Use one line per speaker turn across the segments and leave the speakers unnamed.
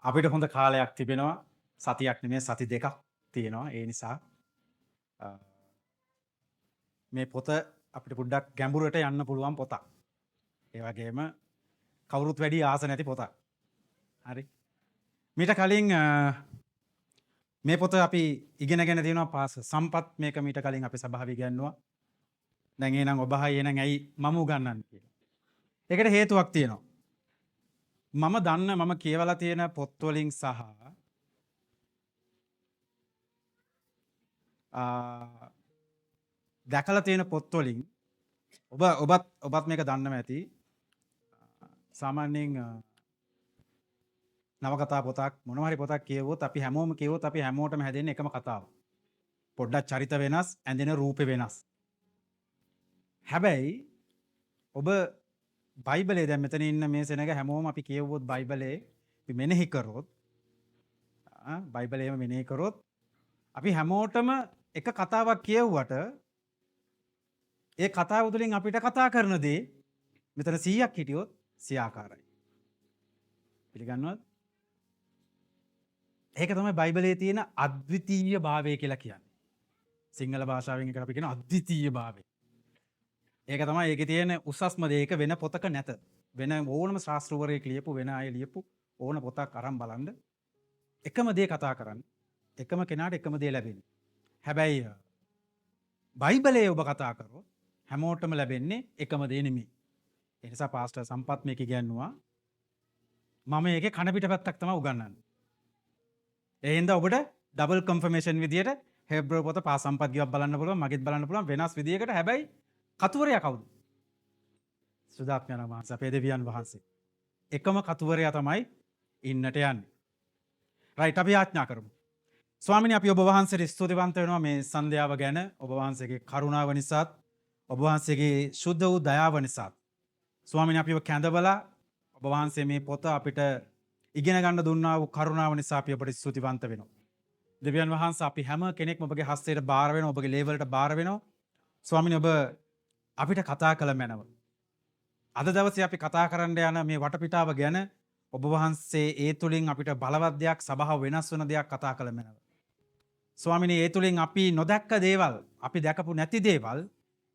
අපිට හොඳ කාලයක් තිබෙනවා. සතියක් නෙමෙයි සති දෙකක් තියෙනවා. ඒ නිසා මේ පොත අපිට පොඩ්ඩක් ගැඹුරට යන්න පුළුවන් පොතක්. ඒ වගේම කවුරුත් වැඩි ආස නැති පොතක්. හරි. මීට කලින් මේ පොත අපි ඉගෙනගෙන තියෙනවා පාස සම්පත් මේක මීට කලින් අපි සභාවේ ඉගෙනුවා. දැන් එහෙනම් ඔබ හයි එහෙනම් ඇයි මම උගන්වන්නේ කියලා. ඒකට හේතුවක් තියෙනවා. මම කියවලා තියෙන පොත් වලින් සහ දැකලා තියෙන පොත් වලින් ඔබත් මේක දන්නව ඇති. සාමාන්‍යයෙන් නවකතා පොතක් මොනවා හරි පොතක් කියවුවොත් අපි හැමෝම කියවුවොත් අපි හැමෝටම හැදෙන්නේ එකම කතාව. පොඩ්ඩක් චරිත වෙනස්, ඇඳෙන රූපේ වෙනස්. හැබැයි ඔබ බයිබලයේ දැන් මෙතන ඉන්න මේ සෙනග හැමෝම අපි කියවුවොත් බයිබලයේ අපි මෙනෙහි කරොත් බයිබලයේම මෙනෙහි කරොත් අපි හැමෝටම එක කතාවක් කියවුවට ඒ කතාව තුළින් අපිට කතා කරන දේ මෙතන 100ක් හිටියොත් 100 ආකාරයි. පිළිගන්නවද? ඒක තමයි බයිබලයේ තියෙන අද්විතීය භාවය කියලා කියන්නේ. සිංහල භාෂාවෙන් එකට අපි කියන අද්විතීය භාවය. ඒක තමයි ඒකේ තියෙන උසස්ම දේ. ඒක වෙන පොතක නැත. වෙන ඕනම ශාස්ත්‍රවරයෙක් ලියපු වෙන අය ලියපු ඕන පොතක් අරන් බලන්න එකම දේ කතා කරන්නේ. එකම කෙනාට එකම දේ ලැබෙන්නේ. හැබැයි බයිබලයේ ඔබ කතා කරොත් හැමෝටම ලැබෙන්නේ එකම දේ නෙමෙයි. ඒ නිසා පාස්ටර් සම්පත් මේක කියන්නවා මම ඒකේ කන පිට පැත්තක් තමයි උගන්වන්නේ. ඒ හින්දා ඔබට ඩබල් කන්ෆර්මේෂන් විදියට හෙබ්‍රෝ පොත පා සම්පත් ගියක් බලන්න පුළුවන්, මගෙත් බලන්න පුළුවන් වෙනස් විදියකට. හැබැයි කතුවරයා කවුද? සුදාත්මයන් වහන්සේ, අපේ දෙවියන් වහන්සේ. එකම කතුවරයා තමයි ඉන්නට යන්නේ. රයිට්, අපි ආඥා කරමු. ස්වාමිනේ, අපි ඔබ වහන්සේට ස්තුතිවන්ත වෙනවා මේ සන්ධ්‍යාව ගැන. ඔබ වහන්සේගේ කරුණාව නිසාත්, ඔබ වහන්සේගේ සුද්ධ වූ දයාව නිසාත්. ස්වාමිනේ, අපිව කැඳවලා ඔබ වහන්සේ මේ පොත අපිට ඉගෙන ගන්න දුන්නා වූ කරුණාව නිසා අපි ඔබට ස්තුතිවන්ත වෙනවා. දෙවියන් වහන්සේ, අපි හැම කෙනෙක්ම ඔබගේ හස්තයට බාර වෙනවා, ඔබගේ ලේවලට බාර වෙනවා. ස්වාමිනේ, ඔබ අපිට කතා කළ මැනව. අද දවසේ අපි කතා කරන්න යන මේ වටපිටාව ගැන ඔබ වහන්සේ ඒ තුලින් අපිට බලවත් දෙයක්, සබාව වෙනස් වෙන දෙයක් කතා කළ මැනව. ස්වාමිනේ, ඒ තුලින් අපි නොදැක්ක දේවල්, අපි දැකපු නැති දේවල්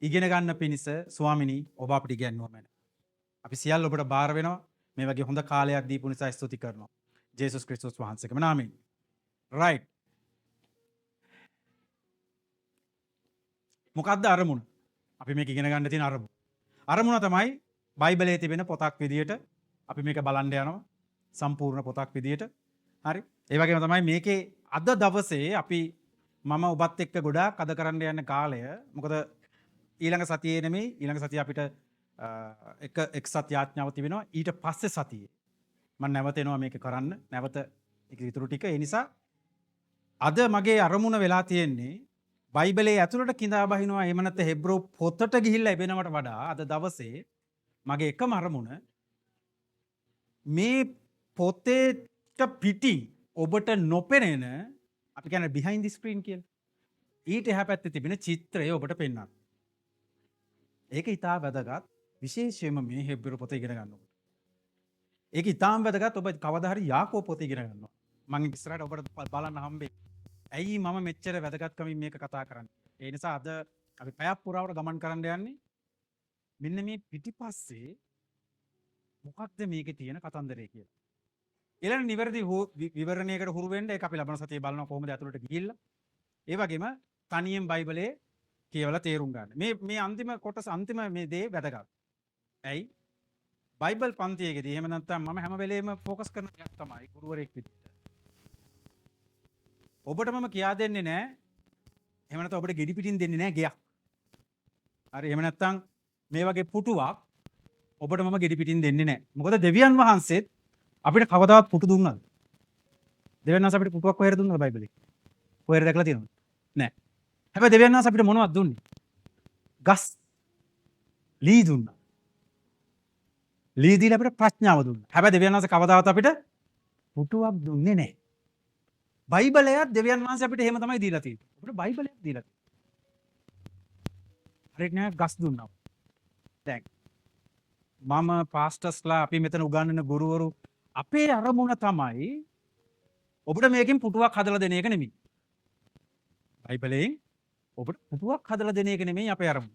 ඉගෙන ගන්න පිණිස ස්වාමිනී ඔබ අපිට ඉගෙනුවා මැනව. අපි සියල්ල ඔබට බාර වෙනවා. මේ වගේ හොඳ කාලයක් දීපු නිසා ස්තුති කරනවා. ජේසුස් ක්‍රිස්තුස් වහන්සේගේම නාමයෙන්. රයිට්. මොකක්ද අරමුණ? අපි මේක ඉගෙන ගන්න තියෙන අරමුණ. අරමුණ තමයි බයිබලයේ තිබෙන පොතක් විදියට අපි මේක බලන්න යනවා. සම්පූර්ණ පොතක් විදියට. හරි. ඒ වගේම තමයි මේකේ අද දවසේ අපි මම ඔබත් එක්ක ගොඩාක් අද කරන්න යන කාලය. මොකද ඊළඟ සතියේ නෙමෙයි, ඊළඟ සතිය අපිට එක් සත්‍ය ආඥාව තිබෙනවා. ඊට පස්සේ සතියේ මම නැවත එනවා මේක කරන්න. නැවත ඒක ඉතුරු ටික. ඒ නිසා අද මගේ අරමුණ වෙලා තියෙන්නේ බයිබලයේ ඇතුළට කිඳා බහිනවා. එහෙම නැත්නම් හෙබ්‍රෝ පොතට ගිහිල්ලා එබෙනවට වඩා අද දවසේ මගේ එකම අරමුණ මේ පොතේට පිටින් ඔබට නොපෙනෙන, අපි කියන්නේ behind the screen කියලා. ඊට එහා පැත්තේ තිබෙන චිත්‍රය ඔබට පෙන්වන්න. ඒක ඉතා වැදගත්. විශේෂයෙන්ම මේ හෙබ්‍රෝ පොත ඉගෙන ගන්නකොට. ඒක ඉතාම වැදගත්. ඔබ කවදා හරි යාකෝබ පොත ඉගෙන ගන්නවා. මම ඉස්සරහට ඔබට බලන්න හම්බෙයි. ඇයි මම මෙච්චර වැදගත්කමින් මේක කතා කරන්නේ? ඒ නිසා අද අපි පැයක් පුරාවට ගමන් කරන්න යන්නේ මෙන්න මේ පිටිපස්සේ මොකක්ද මේකේ තියෙන කතන්දරය කියලා. ඊළඟ නිවැරදි විවරණයකට හුරු වෙන්න ඒක අපි ලබන සතියේ බලනවා කොහොමද ඇතුළට ගිහිල්ලා. ඒ වගේම තනියෙන් බයිබලයේ කියවලා තේරුම් ගන්න. මේ අන්තිම කොටස, අන්තිම මේ දේ වැදගත්. ඇයි? බයිබල් පන්තියේදී එහෙම නැත්නම් මම හැම වෙලේම ફોකස් කරන දෙයක් තමයි ගුරුවරයෙක් විදිහට. ඔබට මම කියා දෙන්නේ නැහැ. එහෙම නැත්නම් ඔබට ගෙඩි පිටින් දෙන්නේ නැහැ ගයක්. හරි. එහෙම නැත්නම් මේ වගේ පුටුවක් ඔබට මම ගෙඩි පිටින් දෙන්නේ නැහැ. මොකද දෙවියන් වහන්සේත් අපිට කවදාවත් පුටු දුන්නද? දෙවියන් වහන්සේ අපිට පුටුවක් කොහෙද දුන්නද බයිබලේ? කොහෙද දැකලා තියෙනවද? නැහැ. හැබැයි දෙවියන් වහන්සේ අපිට මොනවද දුන්නේ? ගස්, ලී දුන්නා. ලී දීලා අපිට ප්‍රඥාව දුන්නා. හැබැයි දෙවියන් වහන්සේ කවදාවත් අපිට පුටුවක් දුන්නේ නැහැ. බයිබලයත් දෙවියන් වහන්සේ අපිට එහෙම තමයි දීලා තියෙන්නේ. අපිට බයිබලයක් දීලා තියෙනවා. හරියට නෑ ගස් දුන්නා. දැන් මම පාස්ටර්ස්ලා අපි මෙතන උගන්වන ගුරුවරු අපේ අරමුණ තමයි ඔබට මේකෙන් පුටුවක් හදලා දෙන එක නෙමෙයි. බයිබලයෙන් ඔබට පුටුවක් හදලා දෙන එක නෙමෙයි අපේ අරමුණ.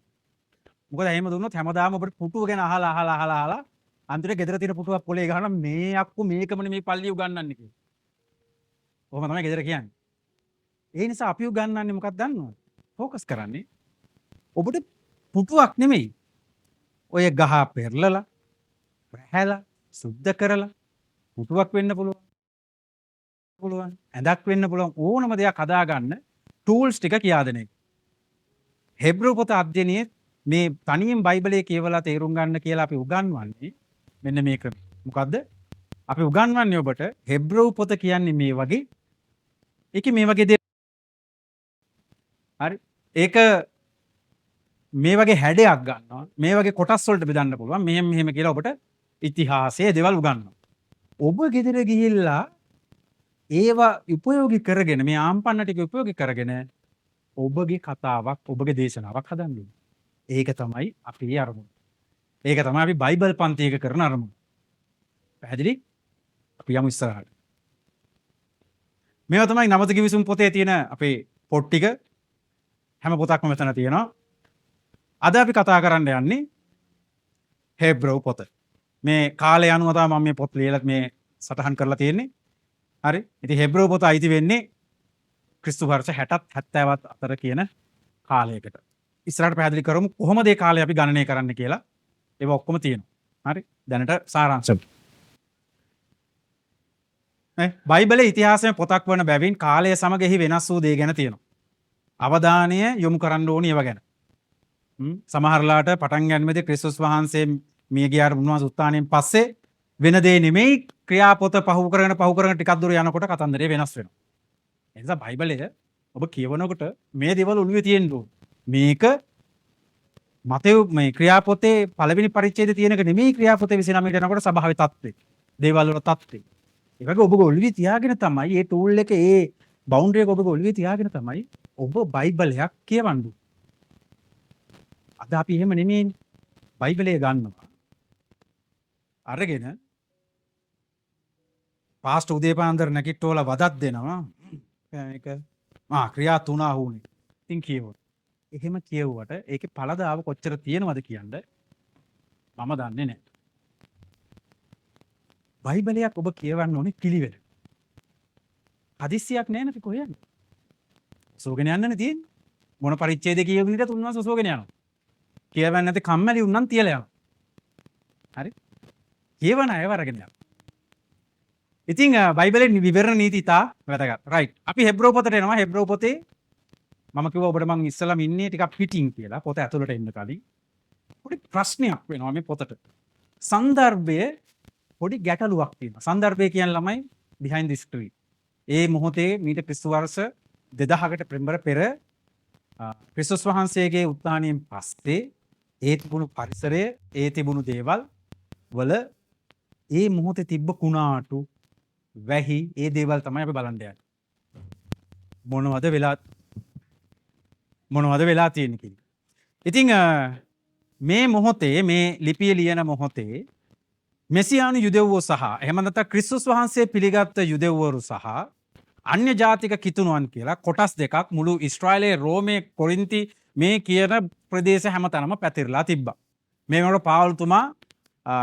මොකද එහෙම දුන්නොත් හැමදාම ඔබට පුටුව ගැන අහලා අන්තිමට ගෙදර තියෙන පුටුවක් පොලේ ගහනවා මේ අක්කු මේකම නෙමෙයි පල්ලිය උගන්වන්නේ කියලා. ඔහොම තමයි ගෙදර කියන්නේ. ඒ නිසා අපි උගන්වන්නේ මොකක්ද දන්නවද? ફોકસ කරන්නේ ඔබට පුටුවක් නෙමෙයි. ඔය ගහ පෙරලලා, වැහැලා, සුද්ධ කරලා පුටුවක් වෙන්න පුළුවන්. ඇඳක් වෙන්න පුළුවන් ඕනම දෙයක් හදාගන්න ටූල්ස් ටික කියා දෙන එක. හෙබ්‍රෙව් පොත අධ්‍යයනයේ මේ තනියෙන් බයිබලයේ කියවලා තේරුම් ගන්න කියලා අපි උගන්වන්නේ මෙන්න මේ ක්‍රමය. මොකද්ද? අපි උගන්වන්නේ ඔබට හෙබ්‍රෙව් පොත කියන්නේ මේ වගේ. ඒකේ මේ වගේ හරි. ඒක මේ වගේ හැඩයක් ගන්නවා. මේ වගේ කොටස් වලට බෙදන්න පුළුවන්. මෙහෙම කියලා ඔබට ඉතිහාසයේ දේවල් උගන්වනවා. ඔබ ගෙදර ගිහිල්ලා ඒවා උපයෝගී කරගෙන මේ ආම්පන්න ටික උපයෝගී කරගෙන ඔබගේ කතාවක්, ඔබගේ දේශනාවක් හදන්න ඕනේ. ඒක තමයි අපේ අරමුණ. ඒක තමයි අපි බයිබල් පන්තියක කරන අරමුණ. පැහැදිලි? අපි යමු ඉස්සරහට. මේවා තමයි නවත කිවිසුම් පොතේ තියෙන අපේ පොත් ටික. හැම පොතක්ම මෙතන තියෙනවා. අද අපි කතා කරන්න යන්නේ හෙබ්‍රෙව් පොත. මේ කාලය අනුව තමයි මම මේ පොත් ලියලා මේ සටහන් කරලා තියෙන්නේ. හරි. ඉතින් හෙබ්‍රෙව් පොත අයිති වෙන්නේ ක්‍රිස්තු වර්ෂ 60ත් 70ත් අතර කියන කාලයකට. ඉස්සරහට පැහැදිලි කරමු කොහොමද මේ කාලය අපි ගණනය කරන්න කියලා. ඒවා ඔක්කොම තියෙනවා. හරි. දැනට සාරාංශය. බයිබලයේ ඉතිහාසයේ පොතක් වන බැවින් කාලය සමග එහි වෙනස් වූ දේ ගැන තියෙනවා. අවධානය යොමු කරන්න ඕනි ඒවා ගැන. සමහරලාට පටන් ගන්නමෙදී ක්‍රිස්තුස් වහන්සේ මිය ගියාට උන්වහන්සේ උත්ථානයෙන් පස්සේ වෙන දේ නෙමෙයි ක්‍රියාපොත පහු කරගෙන ටිකක් දුර යනකොට කතන්දරය වෙනස් වෙනවා. ඒ නිසා බයිබලය ඔබ කියවනකොට මේ දේවල් ඔළුවේ තියෙන්න ඕන. මේක මතෙව් මේ ක්‍රියාපොතේ පළවෙනි පරිච්ඡේදයේ තියෙන එක නෙමෙයි ක්‍රියාපොතේ 29 යනකොට සභාවේ තත්ත්වේ. දේවල් වල තත්ත්වේ. ඒ වගේ ඔබ ඔළුවේ තියාගෙන තමයි මේ ටූල් එක ඒ බවුන්ඩරි එක ඔබ ඔළුවේ තියාගෙන තමයි ඔබ බයිබලයක් කියවන්නේ. අද අපි එහෙම නෙමෙයිනේ. බයිබලය ගන්නවා. අරගෙන පාස්ටර් උදේපාන්දර නැගිට්ටෝලා වදක් දෙනවා. ඒක ක්‍රියා 3 අහුනේ. ඉතින් කියවුවා. එහෙම කියවුවට ඒකේ පළදාව කොච්චර තියෙනවද කියන්නේ මම දන්නේ නැහැ. බයිබලයක් ඔබ කියවන්න ඕනේ පිළිවෙල. හදිස්සියක් නැහැ නේද කොහෙන්ද? සෝගෙන යන්නනේ තියෙන්නේ. මොන පරිච්ඡේදයේ කියවන විදිහට උන්වහන්සේ සෝගෙන යනවා. කියවන්නේ නැති කම්මැලි උන්නම් තියලා යනවා. හරි? කියවන අයව අරගෙන යනවා. ඉතින් බයිබලයේ විවරණ නීති තා වැදගත්. රයිට්. අපි හෙබ්‍රෙව් පොතට එනවා. හෙබ්‍රෙව් පොතේ මම කිව්වා ඔබට මං ඉස්සෙල්ලාම ඉන්නේ ටිකක් පිටින් කියලා. පොත ඇතුළට එන්න කලින් පොඩි ප්‍රශ්නයක් වෙනවා මේ පොතට. සන්දර්භයේ පොඩි ගැටලුවක් තියෙනවා. සන්දර්භය කියන්නේ ළමයි behind the screen. ඒ මොහොතේ මීට ක්‍රිස්තු වර්ෂ 2000කට පෙර ක්‍රිස්තුස් වහන්සේගේ උත්ථානයෙන් පස්සේ ඒ තිබුණු පරිසරය, ඒ තිබුණු දේවල් වල ඒ මොහොතේ තිබ්බ කුණාටු, වැහි, ඒ දේවල් තමයි අපි බලන්න යන්නේ. මොනවද වෙලා තියෙන්නේ කියලා. ඉතින් මේ මොහොතේ මේ ලිපිය ලියන මොහොතේ මෙසියානු යුදෙව්වෝ සහ එහෙම නැත්නම් ක්‍රිස්තුස් වහන්සේ පිළිගත් යුදෙව්වරු සහ අන්‍ය ජාතික කිතුණුවන් කියලා කොටස් දෙකක් මුළු ඊශ්‍රායලයේ රෝමේ කොරින්ති මේ කියන ප්‍රදේශ හැමතැනම පැතිරලා තිබ්බා. මේ වෙනකොට පාවුල්තුමා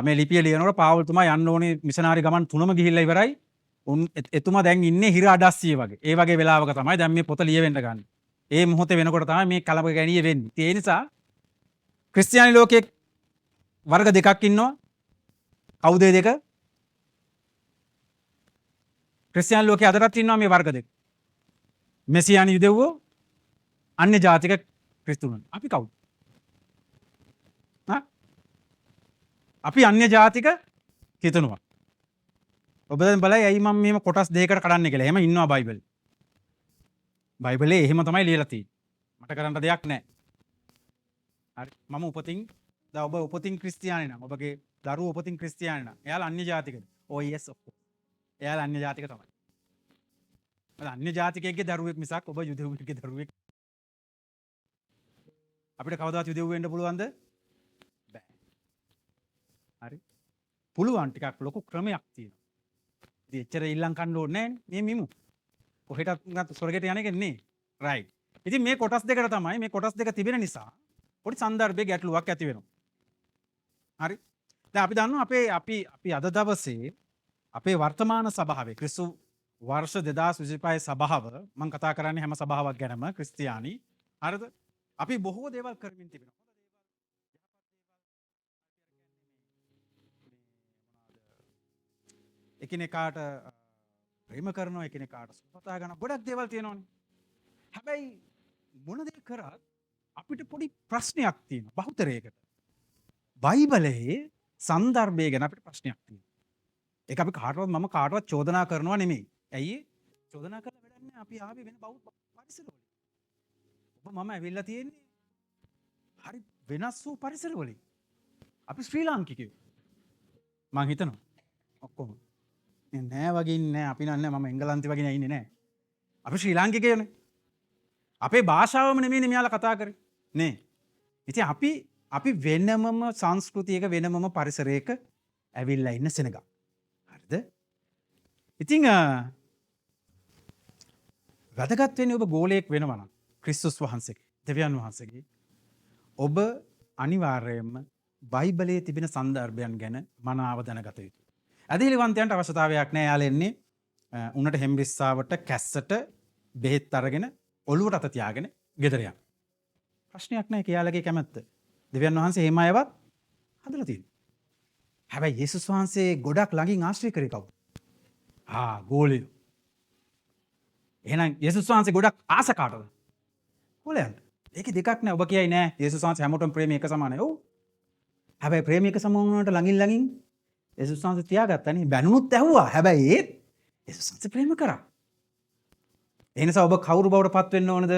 මේ ලිපිය ලියනකොට පාවුල්තුමා යන්න ඕනේ මිෂනාරි ගමන් 3ම ගිහිල්ලා ඉවරයි. එතුමා දැන් ඉන්නේ හිර අඩස්සිය වගේ. ඒ වගේ වෙලාවක තමයි දැන් මේ පොත ලියවෙන්න ගන්න. ඒ මොහොතේ වෙනකොට තමයි මේ කලබ ගැණිය වෙන්නේ. ඒ නිසා ක්‍රිස්තියානි ලෝකයේ වර්ග දෙකක් ඉන්නවා. කවුද ඒ දෙක? ක්‍රිස්තියානි ලෝකයේ අදටත් ඉන්නවා මේ වර්ග දෙක. මෙසියානි යුදෙව්වෝ, අන්‍ය ජාතික ක්‍රිස්තුන්. අපි කවුද? අපි අන්‍ය ජාතික කිතුණුවා. ඔබ දැන් බලයි ඇයි මම මෙහෙම කොටස් දෙකකට කඩන්නේ කියලා. එහෙම ඉන්නවා බයිබලේ. බයිබලේ එහෙම තමයි ලියලා තියෙන්නේ. මට කරන්න දෙයක් නැහැ. හරි. මම උපතින් දැන් ඔබ උපතින් ක්‍රිස්තියානි නම් ඔබගේ දරුවෝ උපතින් ක්‍රිස්තියානි නම් එයාලා අන්‍ය ජාතිකද? Oh yes of course. එයාලා අන්‍ය ජාතික තමයි. අන්‍ය ජාතිකයෙක්ගේ දරුවෙක් මිසක් ඔබ යුදෙව්වෙක්ගේ දරුවෙක්. අපිට කවදාවත් යුදෙව් වෙන්න පුළුවන්ද? බෑ. හරි. පුළුවන් ටිකක් ලොකු ක්‍රමයක් තියෙනවා. ඉතින් එච්චර ඊළඟ කන්න ඕනේ නැහැ මේ මිමු. කොහෙටත් ස්වර්ගයට යන්නේ නේ. රයිට්. ඉතින් මේ කොටස් දෙකට තමයි මේ කොටස් දෙක තිබෙන නිසා පොඩි සන්දර්භයේ ගැටලුවක් ඇති වෙනවා. හරි. දැන් අපි දන්නවා අපි අද දවසේ අපේ වර්තමාන සභාවේ ක්‍රිස්තු වර්ෂ 2025 සභාව මම කතා කරන්නේ හැම සභාවක් ගැනම ක්‍රිස්තියානි. හරිද? අපි බොහෝ දේවල් කරමින් තිබෙනවා. එකිනෙකාට ප්‍රේම කරනවා, එකිනෙකාට සුපතා ගන්න ගොඩක් දේවල් තියෙනවනේ. හැබැයි මොන දේ කරත් අපිට පොඩි ප්‍රශ්නයක් තියෙනවා බහුතරයකට. බයිබලයේ සන්දර්භය ගැන අපිට ප්‍රශ්නයක් තියෙනවා. ඒක අපි කාටවත් චෝදනා කරනවා නෙමෙයි. ඇයි? චෝදනා කරලා වැඩක් නැහැ. අපි ආවේ වෙන බෞද්ධ පරිසරවල. ඔබ මම ඇවිල්ලා තියෙන්නේ හරි වෙනස් වූ පරිසරවලින්. අපි ශ්‍රී ලාංකිකයෝ. මං හිතනවා ඔක්කොම නෑ වගේ නෑ අපි නෑ මම එංගලන්තේ වගේ නෑ ඉන්නේ නෑ. අපි ශ්‍රී ලාංකිකයෝනේ. අපේ භාෂාවම නෙමෙයිනේ මෙයාලා කතා කරේ. නේ. ඉතින් අපි වෙනමම සංස්කෘතියක වෙනමම පරිසරයක ඇවිල්ලා ඉන්න සෙනග. හරිද? ඉතින් වැදගත් වෙන්නේ ඔබ ගෝලයක් වෙනවා නම් ක්‍රිස්තුස් වහන්සේගේ දෙවියන් වහන්සේගේ ඔබ අනිවාර්යයෙන්ම බයිබලයේ තිබෙන සන්දර්භයන් ගැන මනාව දැනගත යුතුයි. ඇදහිලිවන්තයන්ට අවශ්‍යතාවයක් නැහැ යාලා එන්නේ උන්නට හෙම්බිස්සාවට කැස්සට බෙහෙත් අරගෙන ඔළුවට අත තියාගෙන ගෙදර යන්න. ප්‍රශ්නයක් නැහැ කියාලගේ කැමැත්ත. දෙවියන් වහන්සේ එහෙම අයවත් හදලා තියෙනවා. හැබැයි යේසුස් වහන්සේ ගොඩක් ළඟින් ආශ්‍රය කරේ කවුද? ගෝලියෝ. එහෙනම් යේසුස් වහන්සේ ගොඩක් ආස කාටද? ගෝලයන්ට. ඒකේ දෙකක් නෑ. ඔබ කියයි නෑ යේසුස් වහන්සේ හැමෝටම ප්‍රේමය එක සමානයි. ඔව්. හැබැයි ප්‍රේමය එක සමාන වුණාට ළඟින් යේසුස් වහන්සේ තියාගත්තානේ. බැනුනුත් ඇහුවා. හැබැයි ඒත් යේසුස් වහන්සේ ප්‍රේම කරා. ඒ නිසා ඔබ කවුරු බවට පත් වෙන්න ඕනද?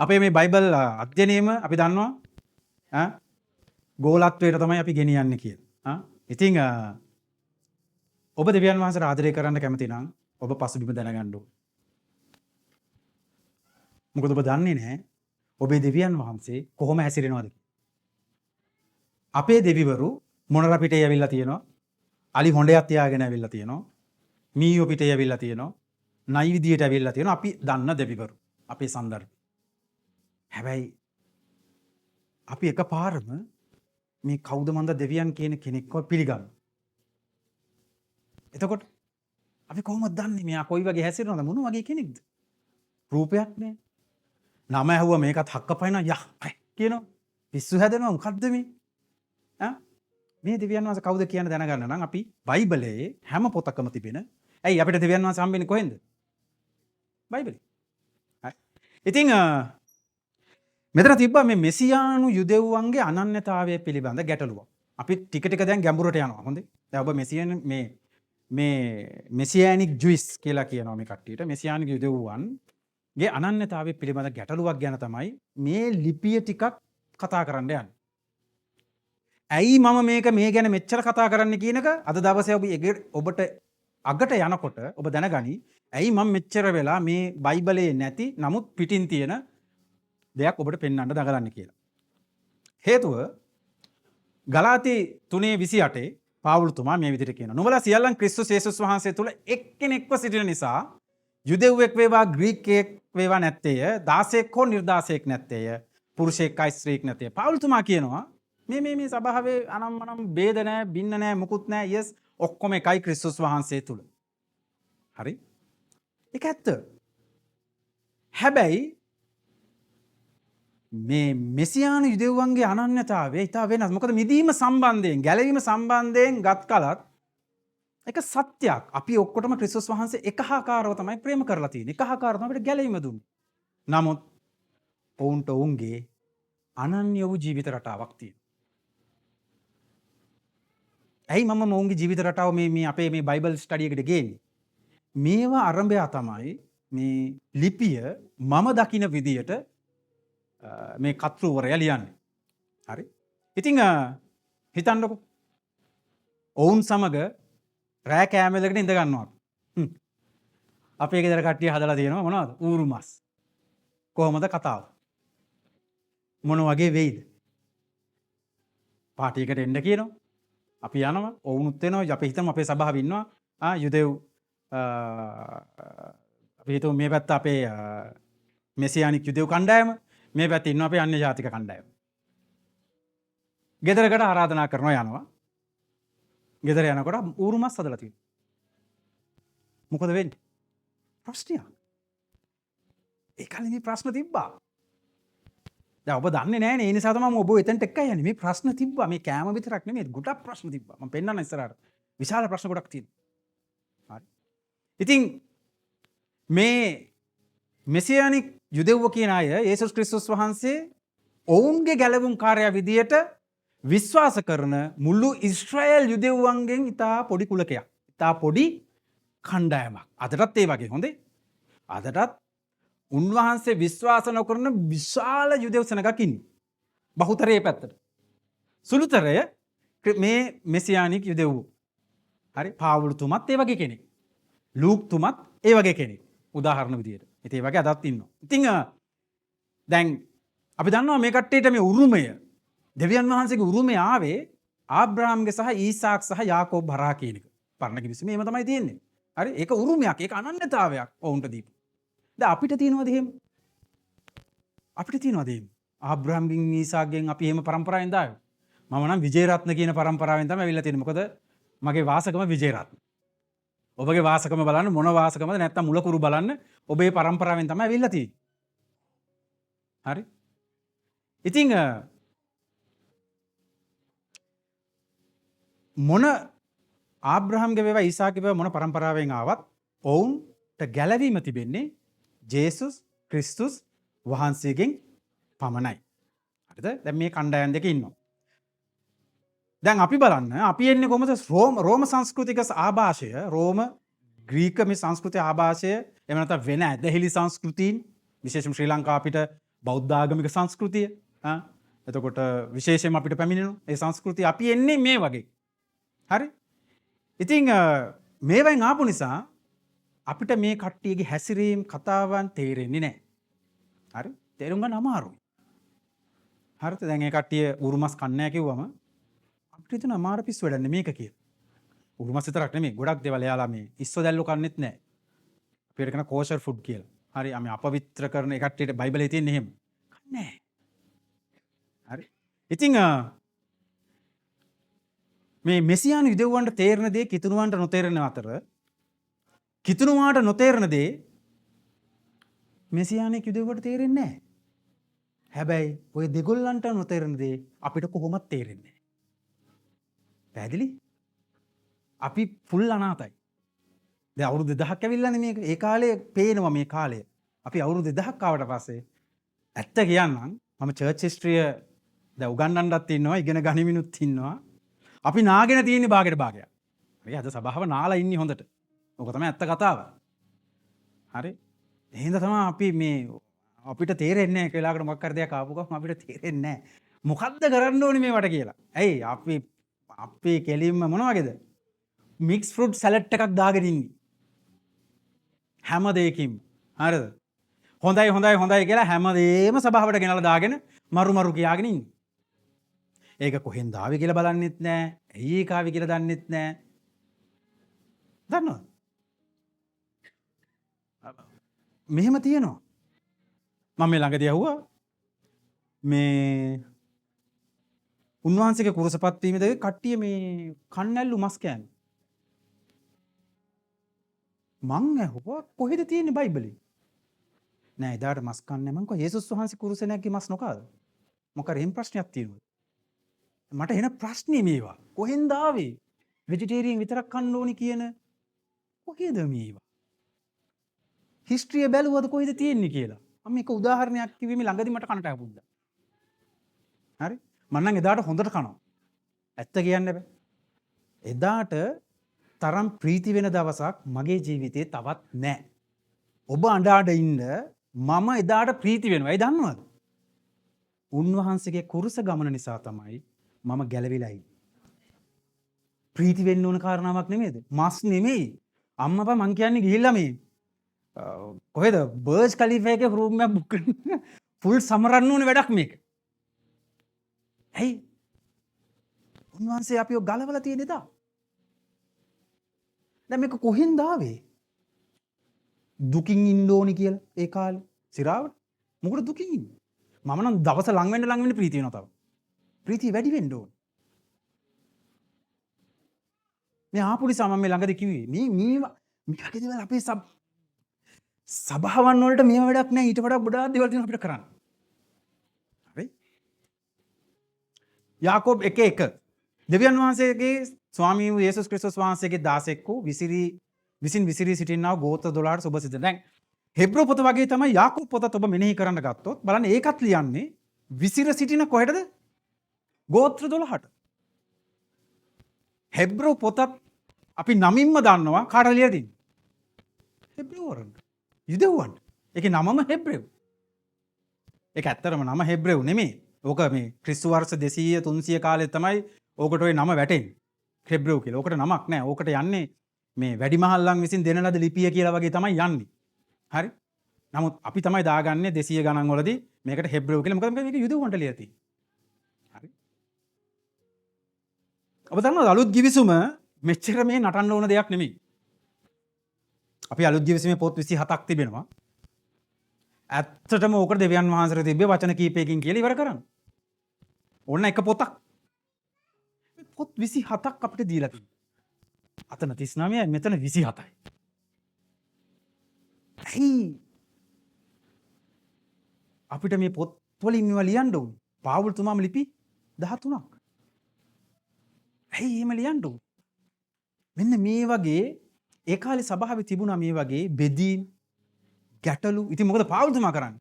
අපේ මේ බයිබල් අධ්‍යයනයේම අපි දන්නවා ගෝලත්වයට තමයි අපි ගෙනියන්නේ කියලා. ඉතින් ඔබ දෙවියන් වහන්සේට ආදරය කරන්න කැමති නම් ඔබ පසුබිම දැනගන්න ඕන. මොකද ඔබ දන්නේ නැහැ ඔබේ දෙවියන් වහන්සේ කොහොම හැසිරෙනවද? අපේ දෙවිවරු මොනර පිටේ ඇවිල්ලා තියෙනවා. අලි හොඬයක් තියාගෙන ඇවිල්ලා තියෙනවා. මීයෝ පිටේ ඇවිල්ලා තියෙනවා. නයි විදියට ඇවිල්ලා තියෙනවා. අපි දන්න දෙවිවරු. අපේ සන්දර්භය. හැබැයි අපි එකපාරම මේ කවුද මන්ද දෙවියන් කියන කෙනෙක්ව පිළිගන්න. එතකොට අපි කොහොමද දන්නේ මෙයා කොයි වගේ හැසිරෙනවද මොන වගේ කෙනෙක්ද? රූපයක් නෑ. නම ඇහුවා මේකත් හක්ක පයින්නවා යහ කියනවා. පිස්සු හැදෙනවා මොකද්ද මේ? මේ දෙවියන් වහන්සේ කවුද කියන දැනගන්න නම් අපි බයිබලයේ හැම පොතකම තිබෙන. ඇයි අපිට දෙවියන් වහන්සේ හම්බෙන්නේ කොහෙන්ද? බයිබලේ. හරි. ඉතින් මෙතන තිබ්බා මේ මෙසියානු යුදෙව්වන්ගේ අනන්‍යතාවය පිළිබඳ ගැටලුවක්. අපි ටික ටික දැන් ගැඹුරට යනවා. හොඳේ. දැන් ඔබ මෙසියානික් ජුයිස් කියලා කියනවා මේ කට්ටියට. මෙසියානික් යුදෙව්වන්ගේ අනන්‍යතාවය පිළිබඳ ගැටලුවක් ගැන තමයි මේ ලිපිය ටිකක් කතා කරන්න යන්නේ. ඇයි මම මේ ගැන මෙච්චර කතා කරන්න කියන එක අද දවසේ ඔබට අගට යනකොට ඔබ දැනගනි ඇයි මම මෙච්චර වෙලා මේ බයිබලයේ නැති නමුත් පිටින් තියෙන දෙයක් ඔබට පෙන්වන්න දඟලන්නේ කියලා. හේතුව ගලාති 3:28 පාවුල්තුමා මේ විදිහට කියනවා. නුඹලා සියල්ලන් ක්‍රිස්තුස් යේසුස් වහන්සේ තුල එක්කෙනෙක්ව සිටින නිසා යුදෙව්වෙක් වේවා ග්‍රීකයෙක් වේවා නැත්තේය, දාසයෙක් හෝ නිර්දාසයෙක් නැත්තේය, පුරුෂයෙක්යි ස්ත්‍රීයෙක් නැත්තේය. පාවුල්තුමා කියනවා මේ සභාවේ අනම්මනම් ભેද නැහැ, බින්න නැහැ, මුකුත් නැහැ. යස් ඔක්කොම එකයි ක්‍රිස්තුස් වහන්සේ තුල. හරි? ඒක ඇත්ත. හැබැයි මේ මෙසියානු යුදෙව්වන්ගේ අනන්‍යතාවය ඉතා වෙනස්. මොකද මිදීම සම්බන්ධයෙන්, ගැලවීම සම්බන්ධයෙන් ගත් කලත් ඒක සත්‍යයක්. අපි ඔක්කොටම ක්‍රිස්තුස් වහන්සේ එකහාකාරව තමයි ප්‍රේම කරලා තියෙන්නේ. එකහාකාරව තමයි අපිට ගැලවීම දුන්නේ. නමුත් ඔවුන්ට ඔවුන්ගේ අනන්‍ය වූ ජීවිත රටාවක් තියෙනවා. ඇයි මම මොවුන්ගේ ජීවිත රටාව මේ අපේ මේ බයිබල් ස්ටඩි එකට ගේන්නේ? මේවා ආරම්භය තමයි මේ ලිපිය මම දකින විදියට මේ කතෘවරයා ලියන්නේ. හරි? ඉතින් හිතන්නකො. ඔවුන් සමග රෑ කෑමලකට ඉඳ ගන්නවා. අපේ ගෙදර කට්ටිය හදලා තියෙනවා මොනවද? ඌරු මස්. කොහොමද කතාව? මොන වගේ වෙයිද? පාටියකට එන්න කියනවා. අපි යනවා. ඔවුනුත් එනවා. අපි හිතමු අපේ සභාවේ ඉන්නවා. යුදෙව් අපි හිතමු මේ පැත්ත අපේ මෙසියානික් යුදෙව් කණ්ඩායම, මේ පැත්තේ ඉන්නවා අපේ අන්‍ය ජාතික කණ්ඩායම. ගෙදරකට ආරාධනා කරනවා යනවා. ගෙදර යනකොට ඌරු මස් හදලා තියෙනවා. මොකද වෙන්නේ? ප්‍රශ්නයක්. ඒ කාලේ මේ ප්‍රශ්න තිබ්බා. දැන් ඔබ දන්නේ නැහනේ. ඒ නිසා තමයි ඔබ එතනට එක්කයි යන්නේ. මේ ප්‍රශ්න තිබ්බා. මේ කෑම විතරක් නෙමෙයි. ගොඩක් ප්‍රශ්න තිබ්බා. මම පෙන්නන්න ඉස්සරහට. විශාල ප්‍රශ්න ගොඩක් තියෙනවා. හරි. ඉතින් මේ මෙසියානික් යුදෙව්ව කියන අය යේසුස් ක්‍රිස්තුස් වහන්සේ ඔවුන්ගේ ගැලවුම් කාර්යය විදියට විශ්වාස කරන මුළු ඉස්රායෙල් යුදෙව්වන්ගෙන් ඉතා පොඩි කුලකයක්. ඉතා පොඩි කණ්ඩායමක්. අදටත් ඒ වගේ හොඳේ. අදටත් උන්වහන්සේ විශ්වාස නොකරන විශාල යුදෙව් සෙනගක් ඉන්නේ. බහුතරයේ පැත්තට. සුළුතරය මේ මෙසියානික් යුදෙව්වෝ. හරි. පාවුල්තුමත් ඒ වගේ කෙනෙක්. ලූක්තුමත් ඒ වගේ කෙනෙක්. උදාහරණ විදියට. ඉතින් ඒ වගේ අදත් ඉන්නවා. ඉතින් දැන් අපි දන්නවා මේ කට්ටියට මේ උරුමය දෙවියන් වහන්සේගේ උරුමය ආවේ ආබ්‍රහාම්ගේ සහ ඊසාක් සහ යාකෝබ් හරහා කියන එක. පරණ කිවිසුමේ එහෙම තමයි තියෙන්නේ. හරි. ඒක උරුමයක්. ඒක අනන්‍යතාවයක් ඔවුන්ට දීපු. දැන් අපිට තියෙනවද එහෙම? අපිට තියෙනවද එහෙම? ආබ්‍රහාම්ගෙන් ඊසාක්ගෙන් අපි එහෙම පරම්පරාවෙන් දායෝ. මම නම් විජේරත්න කියන පරම්පරාවෙන් තමයි ඇවිල්ලා තියෙන්නේ. මොකද මගේ වාසකම විජේරත්න. ඔබගේ වාසකම බලන්න මොන වාසකමද නැත්තම් මුලකුරු බලන්න ඔබේ පරම්පරාවෙන් තමයි ඇවිල්ලා තියෙන්නේ. හරි? ඉතින් මොන ආබ්‍රහාම්ගේ වේවා ඊසාක්ගේ වේවා මොන පරම්පරාවෙන් ආවත් ඔවුන්ට ගැලවීම තිබෙන්නේ ජේසුස් ක්‍රිස්තුස් වහන්සේගෙන් පමණයි. හරිද? දැන් මේ කණ්ඩායම් දෙක ඉන්නවා. දැන් අපි බලන්න අපි එන්නේ කොහොමද රෝම සංස්කෘතික ආభాෂය රෝම ග්‍රීක මේ සංස්කෘතික ආభాෂය එහෙම නැත්නම් වෙන ඇදහිලි සංස්කෘතීන් විශේෂයෙන් ශ්‍රී ලංකාව අපිට බෞද්ධ ආගමික සංස්කෘතිය එතකොට විශේෂයෙන්ම අපිට පැමිණෙනවා ඒ සංස්කෘතිය අපි එන්නේ මේ වගේ. හරි? ඉතින් මේවෙන් ආපු නිසා අපිට මේ කට්ටියගේ හැසිරීම් කතාවන් තේරෙන්නේ නැහැ. හරි? තේරුම් ගන්න අමාරුයි. හරිද? දැන් ඒ කට්ටිය උරුමස් කන්නේ නැහැ කිව්වම අපිට හිතන අමාරු පිස්සු වැඩන්නේ මේක කියලා. උරුමස් විතරක් නෙමෙයි ගොඩක් දේවල් එයාලා මේ ඉස්සෝ දැල්ලෝ කන්නේත් නැහැ. අපිට කියන කෝෂර් ෆුඩ් කියලා. හරි අපි අපවිත්‍ර කරන ඒ කට්ටියට බයිබලයේ තියෙන එහෙම. කන්නේ නැහැ. හරි? ඉතින් මේ මෙසියානු යුදෙව්වන්ට තේරෙන දේ කිතුණුවන්ට නොතේරෙන අතර කිතුණුවාට නොතේරෙන දේ මෙසියානික් යුදෙව්වට තේරෙන්නේ නැහැ. හැබැයි ওই දෙගොල්ලන්ට නොතේරෙන දේ අපිට කොහොමද තේරෙන්නේ? පැහැදිලි? අපි ෆුල් අනාතයි. දැන් අවුරුදු 2000ක් ඇවිල්ලානේ මේක. ඒ කාලේ පේනවා මේ කාලය. අපි අවුරුදු 2000ක් ආවට පස්සේ ඇත්ත කියන්නම් මම චර්ච් හිස්ටරිය දැන් උගන්වන්නත් ඉන්නවා ඉගෙන ගනිමිනුත් ඉන්නවා. අපි නාගෙන තියෙන්නේ භාගයට භාගයක්. හරි අද සභාව නාලා ඉන්නේ හොඳට. ඕක තමයි ඇත්ත කතාව. හරි? එහෙනම් තමයි අපි මේ අපිට තේරෙන්නේ නැහැ කියලාකට මොකක් හරි දෙයක් ආපු ගමන් අපිට තේරෙන්නේ නැහැ. මොකද්ද කරන්න ඕනේ මේවට කියලා. ඇයි අපි කෙලින්ම මොන වගේද? මික්ස් ෆෘට් සැලඩ් එකක් දාගෙන ඉන්නේ. හැම දෙයකින්ම. හරිද? හොඳයි කියලා හැමදේම සභාවට ගෙනලා දාගෙන මරු කියාගෙන ඉන්නේ. ඒක කොහෙන්ද ආවේ කියලා බලන්නෙත් නැහැ. ඇයි ඒක ආවේ කියලා දන්නෙත් නැහැ. දන්නවද? මෙහෙම තියෙනවා. මම මේ ළඟදී අහුවා මේ උන්වහන්සේගේ කුරුසපත් වීමේදී කට්ටිය මේ කන්නැල්ලු මස් කෑනේ. මං ඇහුවා කොහෙද තියෙන්නේ බයිබලේ? නෑ එදාට මස් කන්නේ මං කිව්වා යේසුස් වහන්සේ කුරුසෙනක්ගේ මස් නොකාද? මොකද එහෙම ප්‍රශ්නයක් තියෙනවද? මට එන ප්‍රශ්නේ මේවා. කොහෙන්ද ආවේ? වෙජිටේරියන් විතරක් කන්න ඕනි කියන කොහෙද මේවා? හිස්ටරිය බැලුවද කොහෙද තියෙන්නේ කියලා. මම මේක උදාහරණයක් කිව්වේ මේ ළඟදී මට කනට ආපුද්දා. හරි? මම නම් එදාට හොඳට කනවා. ඇත්ත කියන්න බෑ. එදාට තරම් ප්‍රීති වෙන දවසක් මගේ ජීවිතේ තවත් නැහැ. ඔබ අඬ ඉන්න මම එදාට ප්‍රීති වෙනවා. ඒ දන්නවද? උන්වහන්සේගේ කුරුස ගමන නිසා තමයි මම ගැලවිලා ඉන්නේ. ප්‍රීති වෙන්න ඕන කාරණාවක් නෙමෙයිද? මස් නෙමෙයි. අම්මපා මං කියන්නේ ගිහිල්ලා මේ කොහෙද බර්ජ් කලිෆා එකේ රූම් එකක් බුක් කරන්න ෆුල් සමරන්න ඕනේ වැඩක් මේක. ඇයි? උන්වහන්සේ අපිව ගලවලා තියෙන දා. දැන් මේක කොහෙන්ද ආවේ? දුකින් ඉන්න ඕනි කියලා ඒ කාලේ සිරාවට. මොකද දුකින් ඉන්නේ? මම නම් දවස ලඟ වෙන්න ප්‍රීතිය වෙනවා තව. ප්‍රීතිය වැඩි වෙන්න ඕන. මේ ආපු නිසා මම මේ ළඟදී කිව්වේ මේ වගේ දේවල් අපේ සභාවන් වලට මේව වැඩක් නැහැ. ඊට වඩා ගොඩාක් දේවල් තියෙනවා අපිට කරන්න. හරි? යාකෝබ් 1:1 දෙවියන් වහන්සේගේ ස්වාමී වූ යේසුස් ක්‍රිස්තුස් වහන්සේගේ දාසෙක් වූ විසින් විසිරී සිටිනා ගෝත්‍ර 12ට සුබ සිත. දැන් හෙබ්‍රෝ පොත වගේ තමයි යාකෝබ් පොතත් ඔබ මෙනෙහි කරන්න ගත්තොත් බලන්න ඒකත් ලියන්නේ විසිර සිටින කොහෙටද? ගෝත්‍ර 12ට. හෙබ්‍රෝ පොතත් අපි නමින්ම දන්නවා කාටද ලියලා තියෙන්නේ? හෙබ්‍රෝවරන්ට. යුදෙව්වන්ට. ඒකේ නමම හෙබ්‍රෙව්. ඒක ඇත්තටම නම හෙබ්‍රෙව් නෙමෙයි. ඕක මේ ක්‍රිස්තු වර්ෂ 200 300 කාලේ තමයි ඕකට ওই නම වැටෙන්නේ. හෙබ්‍රෙව් කියලා. ඕකට නමක් නැහැ. ඕකට යන්නේ මේ වැඩිමහල්ලන් විසින් දෙන ලද ලිපිය කියලා වගේ තමයි යන්නේ. හරි? නමුත් අපි තමයි දාගන්නේ 200 ගණන් වලදී මේකට හෙබ්‍රෙව් කියලා. මොකද මේක යුදෙව්වන්ට ලියලා තියෙන්නේ. හරි? ඔබ දන්නවද අලුත් ගිවිසුම මෙච්චර මේ නටන්න ඕන දෙයක් නෙමෙයි. අපි අලුත් ගිවිසුමේ පොත් 27ක් තිබෙනවා. ඇත්තටම ඕකට දෙවියන් වහන්සේට තිබ්බේ වචන කීපයකින් කියලා ඉවර කරන්න. ඕන්න එක පොතක්. පොත් 27ක් අපිට දීලා තියෙනවා. අතන 39යි මෙතන 27යි. ඇයි අපිට මේ පොත් වලින් මේවා ලියන්න ඕනේ? පාවුල් තුමාම ලිපි 13ක්. ඇයි එහෙම ලියන්න ඕනේ? මෙන්න මේ වගේ ඒ කාලේ සභාවේ තිබුණා මේ වගේ බෙදීම් ගැටලු. ඉතින් මොකද පාවුල් තුමා කරන්නේ?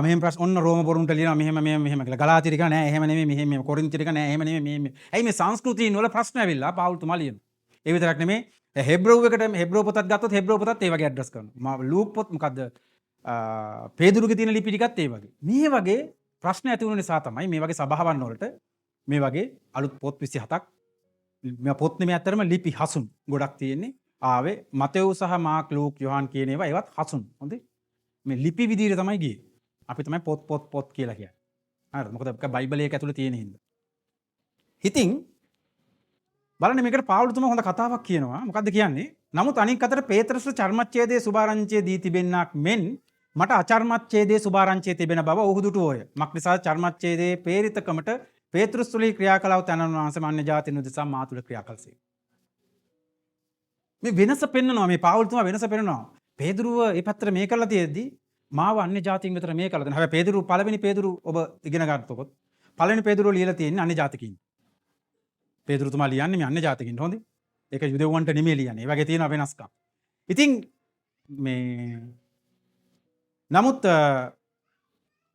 මෙහෙම ප්‍රශ්න ඔන්න රෝම පොරුන්ට ලියනවා මෙහෙම කියලා. ගලාතිය ටික නෑ එහෙම නෙමෙයි මෙහෙම කොරින්තිය ටික නෑ එහෙම නෙමෙයි මෙහෙම. ඇයි මේ සංස්කෘතීන් වල ප්‍රශ්න ඇවිල්ලා පාවුල් තුමා ලියනවා. ඒ විතරක් නෙමෙයි හෙබ්‍රෝව එකට හෙබ්‍රෝ පොතක් ගත්තොත් හෙබ්‍රෝ පොතත් ඒ වගේ ඇඩ්‍රස් කරනවා. ලූක් පොත් මොකද්ද? පේදුරුගේ තියෙන ලිපි ටිකත් ඒ වගේ. මේ වගේ ප්‍රශ්න ඇති වුණ නිසා තමයි මේ වගේ සභාවන් වලට මේ වගේ අලුත් පොත් 27ක් මේ පොත් නෙමෙයි අතරම ලිපි හසුන් ගොඩක් තියෙන්නේ. ආවේ මතෙව් සහ මාක් ලූක් යොහන් කියන ඒවා ඒවත් හසුන්. හොඳේ. මේ ලිපි විදිහට තමයි ගියේ. අපි තමයි පොත් කියලා කියන්නේ. හරිද? මොකද බයිබලයේ එක ඇතුලේ තියෙන හින්දා. ඉතින් බලන්න මේකට පාවුල් තුමා හොඳ කතාවක් කියනවා. මොකද්ද කියන්නේ? නමුත් අනික් අතට පේත්‍රස් චර්මච්ඡේදයේ සුභාරංචිය දී තිබෙන්නක් මෙන් මට අචර්මච්ඡේදයේ සුභාරංචිය තිබෙන බව ඔහු දුටුවෝය. මක්නිසා චර්මච්ඡේදයේ ප්‍රේරිතකමට පේත්‍රස් තුලී ක්‍රියා කළව තනන වහන්සේ මාන්‍ය ජාතින් උදෙසා මා තුල ක්‍රියා කළසේ. මේ වෙනස පෙන්නනවා මේ පාවුල් තුමා වෙනස පෙන්නනවා. පේදුරුව ඒ පැත්තට මේ කරලා තියෙද්දි මාව අන්‍ය ජාතීන් විතර මේ කරලා දෙනවා. හැබැයි පේදුරු පළවෙනි පේදුරු ඔබ ඉගෙන ගන්නකොත් පළවෙනි පේදුරුව ලියලා තියෙන්නේ අන්‍ය ජාතිකින්. පේදුරු තුමා ලියන්නේ මේ අන්‍ය ජාතිකින්. හොඳේ. ඒක යුදෙව්වන්ට නෙමෙයි ලියන්නේ. ඒ වගේ තියෙන වෙනස්කම්. ඉතින් මේ නමුත්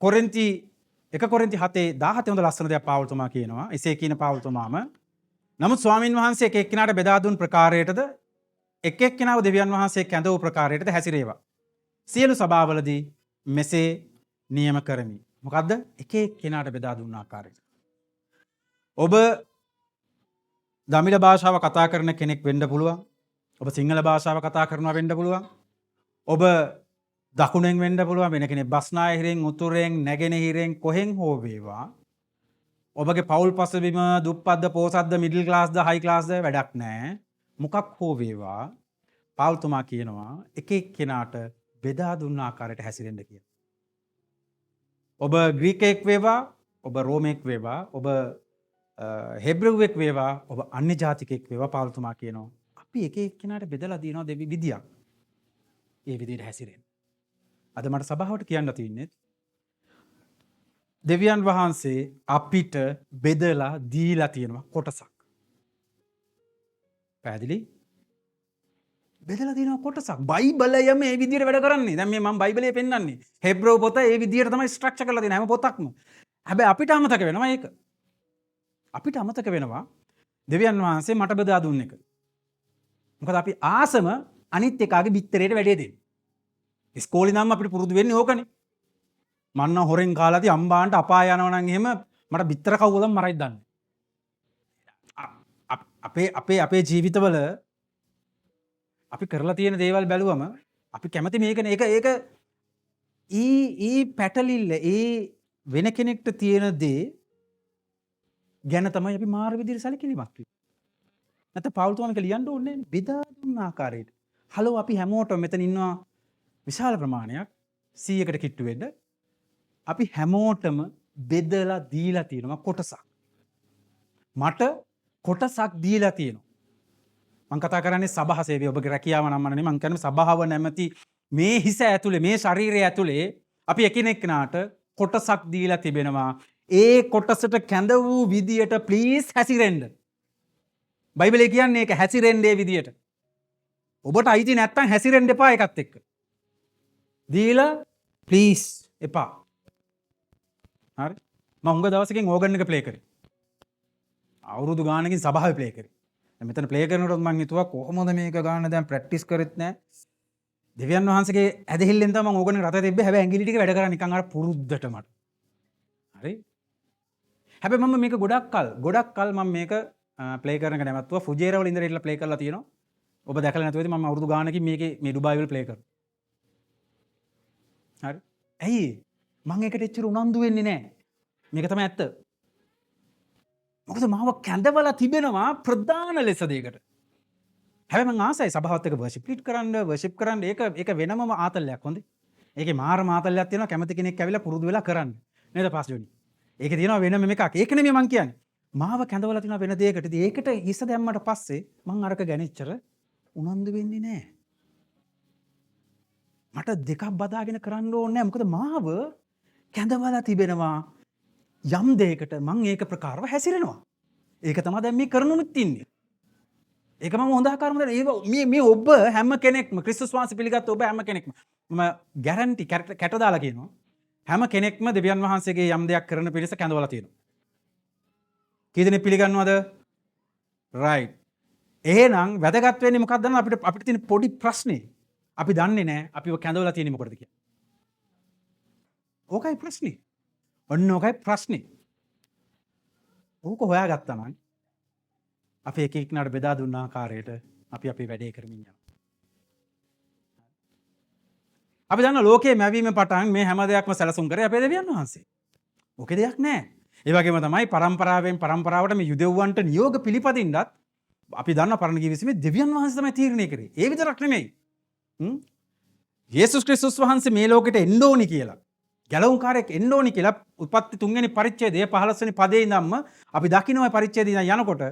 කොරින්ති 1 කොරින්ති 7:17 හොඳ ලස්සන දෙයක් පාවුල් තුමා කියනවා. එසේ කියන පාවුල් තුමාම නමුත් ස්වාමින් වහන්සේ එක එක්කිනාට බෙදා දුන් ප්‍රකාරයටද එක් එක්කිනාව දෙවියන් වහන්සේ කැඳවූ ප්‍රකාරයටද හැසිරේවා. සියලු සභාවලදී මෙසේ නියම කරමි. මොකද්ද? එක එක්කිනාට බෙදා දුන්න ආකාරයට. ඔබ දමිළ භාෂාව කතා කරන කෙනෙක් වෙන්න පුළුවන්. ඔබ සිංහල භාෂාව කතා කරනවා වෙන්න පුළුවන්. ඔබ දකුණෙන් වෙන්න පුළුවන්. වෙන කෙනෙක් බස්නාහිරෙන්, උතුරෙන්, නැගෙනහිරෙන් කොහෙන් හෝ වේවා. ඔබගේ පවුල් පසුබිම දුප්පත්ද, පොහොසත්ද, මිඩල් ක්ලාස්ද, හයි ක්ලාස්ද වැඩක් නැහැ. මොකක් හෝ වේවා. පාවුල් තුමා කියනවා එක එක්කෙනාට බෙදා දුන්න ආකාරයට හැසිරෙන්න කියලා. ඔබ ග්‍රීකයෙක් වේවා, ඔබ රෝමෙක් වේවා, ඔබ හෙබ්‍රෙව්වෙක් වේවා, ඔබ අන්‍ය ජාතිකයෙක් වේවා, පාවුල් තුමා කියනවා අපි එක එක්කෙනාට බෙදලා දිනවා දෙවි විදියක්. ඒ විදිහට හැසිරෙන්න. අද මට සභාවට කියන්න තියෙන්නේ දෙවියන් වහන්සේ අපිට බෙදලා දීලා තියෙනවා කොටසක්. පැහැදිලි? බෙදලා තියෙනවා කොටසක්. බයිබලයම මේ විදිහට වැඩ කරන්නේ. දැන් මේ මම බයිබලයේ පෙන්නන්නේ. හෙබ්‍රෝ පොත ඒ විදිහට තමයි ස්ට්‍රක්චර් කරලා තියෙන හැම පොතක්ම. හැබැයි අපිට අමතක වෙනවා ඒක. අපිට අමතක වෙනවා දෙවියන් වහන්සේ මට බෙදා දුන්න එක. මොකද අපි ආසම අනිත් එකාගේ බිත්තරේට වැඩේ දෙන්න. ඉස්කෝලේ නම් අපිට පුරුදු වෙන්නේ ඕකනේ. මන්න හොරෙන් කාලාදී අම්බාන්ට අපාය යනවා නම් එහෙම මට බිත්තර කවුලම් මරයි දන්නේ. අපේ ජීවිතවල අපි කරලා තියෙන දේවල් බැලුවම අපි කැමති මේකනේ. ඒක ඊ පැටලිල්ල වෙන කෙනෙක්ට තියෙන දේ ගැන තමයි අපි මාර විදිහට සැලකිලිමත් වෙන්නේ. නැත්නම් පාවුල් තුමා මේක ලියන්න ඕනේ බෙදා දුන්න ආකාරයට. හලෝ අපි හැමෝටම මෙතන ඉන්නවා විශාල ප්‍රමාණයක් 100කට කිට්ටු වෙන්න අපි හැමෝටම බෙදලා දීලා තියෙනවා කොටසක්. මට කොටසක් දීලා තියෙනවා. මම කතා කරන්නේ සභා සේවය ඔබගේ රැකියාව නම් නෙමෙයි මම කියන්නේ සභාව නැමැති මේ හිස ඇතුලේ මේ ශරීරය ඇතුලේ අපි එකිනෙකනාට කොටසක් දීලා තිබෙනවා. ඒ කොටසට කැඳ වූ විදියට ප්ලීස් හැසිරෙන්න. බයිබලයේ කියන්නේ ඒක හැසිරෙන්නේ විදියට. ඔබට අයිති නැත්තම් හැසිරෙන්න එපා එකත් එක්ක. දීලා ප්ලීස් එපා. හරි? මම හුඟ දවසකින් ඕගන් එක ප්ලේ කරේ. අවුරුදු ගානකින් සභාවේ ප්ලේ කරේ. දැන් මෙතන ප්ලේ කරනකොට මම හිතුවා කොහොමද මේක ගන්න දැන් ප්‍රැක්ටිස් කරෙත් නැහැ. දෙවියන් වහන්සේගේ ඇදහිල්ලෙන් තමයි මම ඕගන් එක රටේ තිබ්බේ. හැබැයි ඇඟිලි ටික වැඩ කරා නිකන් අර පුරුද්දට මට. හරි? හැබැයි මම මේක ගොඩක් කල් මම මේක ප්ලේ කරන එක නැවතුවා. ෆුජේරා වල ඉඳලා ඉట్లా ප්ලේ කරලා තියෙනවා. ඔබ දැකලා නැතුව ඇති මම අවුරුදු ගානකින් මේකේ මේ ඩුබායි වල ප්ලේ කරා. හරි? ඇයි? මම ඒකට එච්චර උනන්දු වෙන්නේ නැහැ. මේක තමයි ඇත්ත. මොකද මාව කැඳවලා තිබෙනවා ප්‍රධාන ලෙස දෙයකට. හැබැයි මම ආසයි සභාවත් එක්ක වර්ෂිප් කරන්න ඒක වෙනමම ආතල්ලයක් හොඳේ. ඒකේ මාර මාතල්ලයක් තියෙනවා කැමති කෙනෙක් ඇවිල්ලා පුරුදු වෙලා කරන්න. නේද පාස්ටර් ජොනි? ඒකේ තියෙනවා වෙනම එකක්. ඒක නෙමෙයි මම කියන්නේ. මාව කැඳවලා තියෙනවා වෙන දෙයකට. ඉතින් ඒකට හිස දැම්මට පස්සේ මම අරක ගැනෙච්චර උනන්දු වෙන්නේ නැහැ. මට දෙකක් බදාගෙන කරන්න ඕනේ නැහැ. මොකද මාව කැඳවලා තිබෙනවා යම් දෙයකට මම ඒක ප්‍රකාරව හැසිරෙනවා. ඒක තමයි දැන් මේ කරනුත් ඉන්නේ. ඒක මම හොඳ ආකාරම දැන් මේ ඔබ හැම කෙනෙක්ම ක්‍රිස්තුස් වහන්සේ පිළිගත් ඔබ හැම කෙනෙක්ම මම ගැරන්ටි කැට දාලා කියනවා හැම කෙනෙක්ම දෙවියන් වහන්සේගේ යම් දෙයක් කරන පිරිස කැඳවලා තියෙනවා. කී දෙනෙක් පිළිගන්නවද? රයිට්. එහෙනම් වැදගත් වෙන්නේ මොකක්ද දන්නවද? අපිට තියෙන පොඩි ප්‍රශ්නේ. අපි දන්නේ නැහැ අපිව කැඳවලා තියෙන්නේ මොකටද කියලා. ඕකයි ප්‍රශ්නේ. ඔන්න ඕකයි ප්‍රශ්නේ. ඕක හොයාගත්තා නම් අපි එක එක්කනට බෙදා දුන්න ආකාරයට අපි අපේ වැඩේ කරමින් යනවා. අපි දන්න ලෝකයේ මැවීම පටන් මේ හැම දෙයක්ම සැලසුම් කරේ අපේ දෙවියන් වහන්සේ. ඕකේ දෙයක් නැහැ. ඒ වගේම තමයි පරම්පරාවෙන් පරම්පරාවට මේ යුදෙව්වන්ට නියෝග පිළිපදින්නත් අපි දන්න පරණ කිවිසීමේ දෙවියන් වහන්සේ තමයි තීරණය කරේ. ඒ විතරක් නෙමෙයි. යේසුස් ක්‍රිස්තුස් වහන්සේ මේ ලෝකෙට එන්න ඕනි කියලා. ගැලවුම්කාරයෙක් එන්න ඕනි කියලා උපත්ති 3 වෙනි පරිච්ඡේදයේ 15 වෙනි පදේ ඉඳන්ම අපි දකින්න ওই පරිච්ඡේදය ඉඳන් යනකොට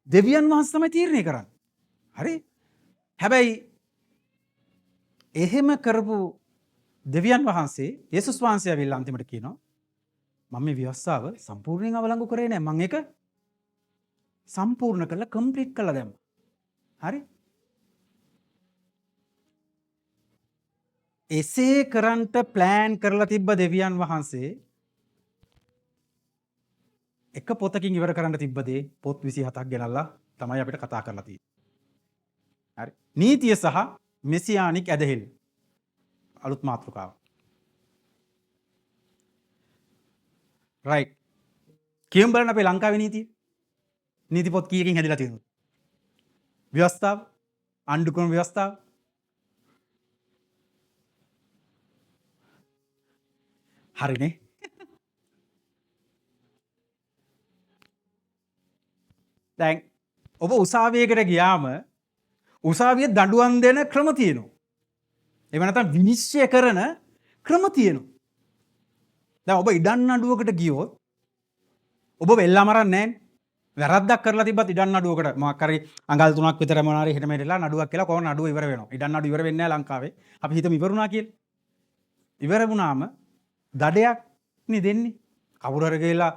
දෙවියන් වහන්සේ තමයි තීරණය කරන්නේ. හරි? හැබැයි එහෙම කරපු දෙවියන් වහන්සේ යේසුස් වහන්සේ ඇවිල්ලා අන්තිමට කියනවා මම මේ ව්‍යවස්ථාව සම්පූර්ණයෙන් අවලංගු කරේ නැහැ. මම ඒක සම්පූර්ණ කරලා කම්ප්ලීට් කරලා දැම්මා. හරි? එසේ කරන්ට ප්ලෑන් කරලා තිබ්බ දෙවියන් වහන්සේ එක පොතකින් ඉවර කරන්න තිබ්බ දේ පොත් 27ක් ගෙනල්ලා තමයි අපිට කතා කරලා තියෙන්නේ. හරි. නීතිය සහ මෙසියානික් ඇදහිල්ල. අලුත් මාතෘකාව. රයිට්. කියමු බලන්න අපේ ලංකාවේ නීතිය. නීති පොත් කීයකින් හැදිලා තියෙනවද? ව්‍යවස්ථාව, ආණ්ඩුක්‍රම ව්‍යවස්ථාව. හරිනේ. දැන් ඔබ උසාවියකට ගියාම උසාවියේ දඬුවම් දෙන ක්‍රම තියෙනවා. එහෙම නැත්නම් විනිශ්චය කරන ක්‍රම තියෙනවා. දැන් ඔබ ඉඩම් නඩුවකට ගියොත් ඔබ වෙල්ලා මරන්නේ නැහැ. වැරද්දක් කරලා තිබ්බත් ඉඩම් නඩුවකට මොකක් හරි අඟල් 3ක් විතර මොනාරි හිට මෙහෙටලා නඩුවක් කියලා කොහොම නඩුව ඉවර වෙනවා. ඉඩම් නඩුව ඉවර වෙන්නේ නැහැ ලංකාවේ. අපි හිතමු ඉවරුණා කියලා. ඉවර වුණාම දඩයක් නේ දෙන්නේ. කවුරු හරි ගිහලා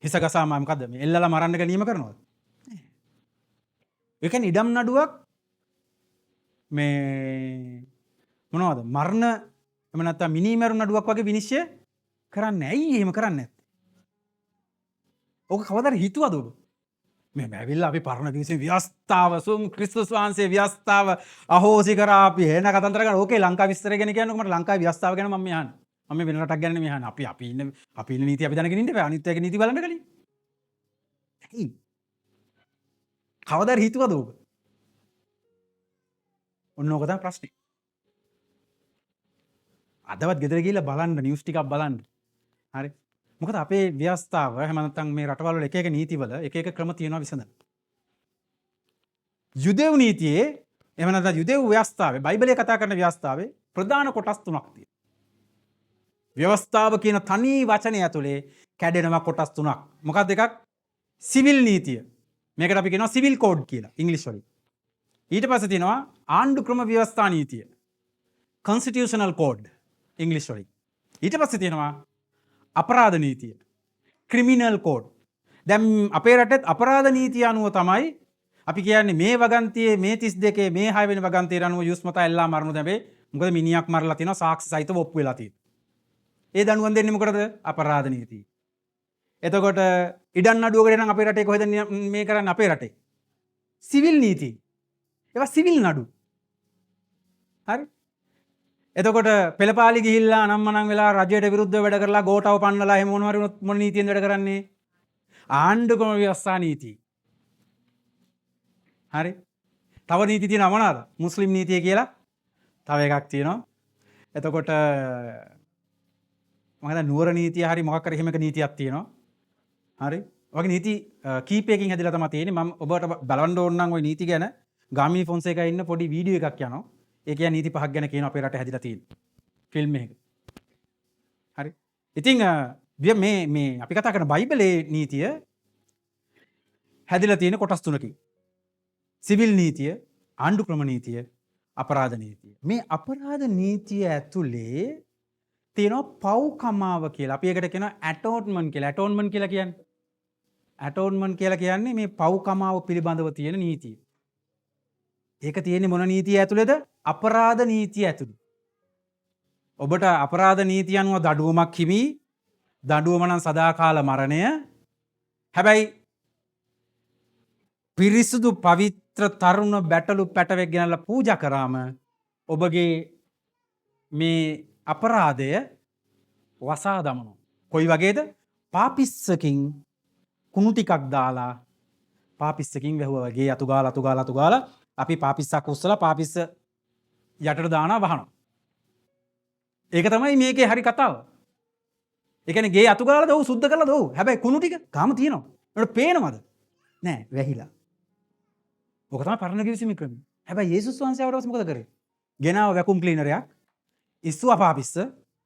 හිස ගසාම මොකද්ද මේ එල්ලලා මරන්න එක නියම කරනවද? ඒ කියන්නේ ඉඩම් නඩුවක් මේ මොනවද මරණ එහෙම නැත්නම් මිනිමරු නඩුවක් වගේ විනිශ්චය කරන්නේ. ඇයි එහෙම කරන්නේ නැත්තේ? ඕක කවදාද හිතුවද ඔබ? මේ ඇවිල්ලා අපි පරණ කිවිසෙන් ව්‍යවස්ථාව සුම් ක්‍රිස්තුස් වහන්සේ ව්‍යවස්ථාව අහෝසි කරා අපි එන කතන්දර ගන්න. ඕකේ ලංකා විස්තර ගැන කියන්නකො මට ලංකාවේ ව්‍යවස්ථාව ගැන මම අහන්නේ. මම වෙන රටක් ගැන නෙමෙයි අහන්නේ. අපි ඉන්න නීති අපි දැනගෙන ඉන්න බෑ. අනිත් අයගේ නීති බලන්න කලින්. ඇයි? කවදාද හිතුවද ඔබ? ඔන්න ඕක තමයි ප්‍රශ්නේ. අදවත් ගෙදර ගිහිල්ලා බලන්න නිවුස් ටිකක් බලන්න. හරි? මොකද අපේ ව්‍යවස්ථාව එහෙම නැත්නම් මේ රටවල් වල එක එක නීතිවල එක එක ක්‍රම තියෙනවා විසඳන්න. යුදෙව් නීතියේ එහෙම නැත්නම් යුදෙව් ව්‍යවස්ථාවේ බයිබලයේ කතා කරන ව්‍යවස්ථාවේ ප්‍රධාන කොටස් තුනක් තියෙනවා. ව්‍යවස්ථාව කියන තනි වචනය ඇතුලේ කැඩෙනවා කොටස් තුනක්. මොකක්ද එකක්? සිවිල් නීතිය. මේකට අපි කියනවා සිවිල් කෝඩ් කියලා ඉංග්‍රීසි වලින්. ඊට පස්සේ තියෙනවා ආණ්ඩු ක්‍රම ව්‍යවස්ථා නීතිය. constitutional code ඉංග්‍රීසි වලින්. ඊට පස්සේ තියෙනවා අපරාධ නීතිය. criminal code. දැන් අපේ රටෙත් අපරාධ නීතිය අනුව තමයි අපි කියන්නේ මේ වගන්තියේ මේ 32 මේ 6 වෙනි වගන්තියේ අනුව යුස්මතා එල්ලා මරණු දැබේ. මොකද මිනිහක් මරලා තිනවා සාක්ෂි සහිතව ඔප්පු වෙලා තියෙනවා. ඒ දනුවම් දෙන්නේ මොකටද? අපරාධ නීතිය. එතකොට ඉඩම් නඩුවකට නම් අපේ රටේ කොහෙද මේ කරන්නේ අපේ රටේ? සිවිල් නීති. ඒවා සිවිල් නඩු. හරි? එතකොට පෙළපාලි ගිහිල්ලා නම්මනම් වෙලා රජයට විරුද්ධව වැඩ කරලා ගෝඨාව පන්නලා එහෙම මොනවා හරි මොන නීතියෙන්ද වැඩ කරන්නේ? ආණ්ඩුක්‍රම ව්‍යවස්ථා නීති. හරි? තව නීති තියෙනවා මොනවාද? මුස්ලිම් නීතිය කියලා තව එකක් තියෙනවා. එතකොට මම හිතන්නේ නුවර නීතිය හරි මොකක් හරි එහෙම එක නීතියක් තියෙනවා. හරි? ඔයගේ නීති කීපයකින් හැදිලා තමයි තියෙන්නේ. මම ඔබට බලන්න ඕන නම් ওই නීති ගැන ගාමිණී ෆොන්සේකා ඉන්න පොඩි වීඩියෝ එකක් යනවා. ඒ කියන්නේ නීති පහක් ගැන කියන අපේ රටේ හැදිලා තියෙන ෆිල්ම් එකක. හරි? ඉතින් මේ අපි කතා කරන බයිබලයේ නීතිය හැදිලා තියෙන කොටස් තුනකින්. සිවිල් නීතිය, ආණ්ඩු ක්‍රම නීතිය, අපරාධ නීතිය. මේ අපරාධ නීතිය ඇතුලේ තියෙනවා පව්කමාව කියලා. අපි ඒකට කියනවා ඇටෝන්මන්ට් කියලා. ඇටෝන්මන්ට් කියලා කියන්නේ ඇටෝන්මන්ට් කියලා කියන්නේ මේ පව්කමාව පිළිබඳව තියෙන නීතිය. ඒක තියෙන්නේ මොන නීතිය ඇතුළේද? අපරාධ නීතිය ඇතුළේ. ඔබට අපරාධ නීතිය අනුව දඩුවමක් හිමි. දඩුවම නම් සදාකාල මරණය. හැබැයි පිරිසුදු පවිත්‍ර තරුණ බැටළු පැටවෙක් ගෙනල්ලා පූජා කරාම ඔබගේ මේ අපරාධය වසා දමනවා. කොයි වගේද? පාපිස්සකින් කුණු ටිකක් දාලා පාපිස්සකින් වැහුවා වගේ අතු ගාලා අපි පාපිස්සක් උස්සලා පාපිස්ස යටට දානවා වහනවා. ඒක තමයි මේකේ හරි කතාව. ඒ කියන්නේ ගේ අතු ගාලා දව් සුද්ධ කරලා දව්. හැබැයි කුණු ටික තාම තියෙනවා. ඒකට පේනවද? නෑ වැහිලා. ඔක තමයි පරණ කිවිසුමේ ක්‍රමය. හැබැයි යේසුස් වහන්සේ ආවට පස්සේ මොකද කරේ? ගෙනාව වැකුම් ක්ලීනරයක් ඉස්සුවා පාපිස්ස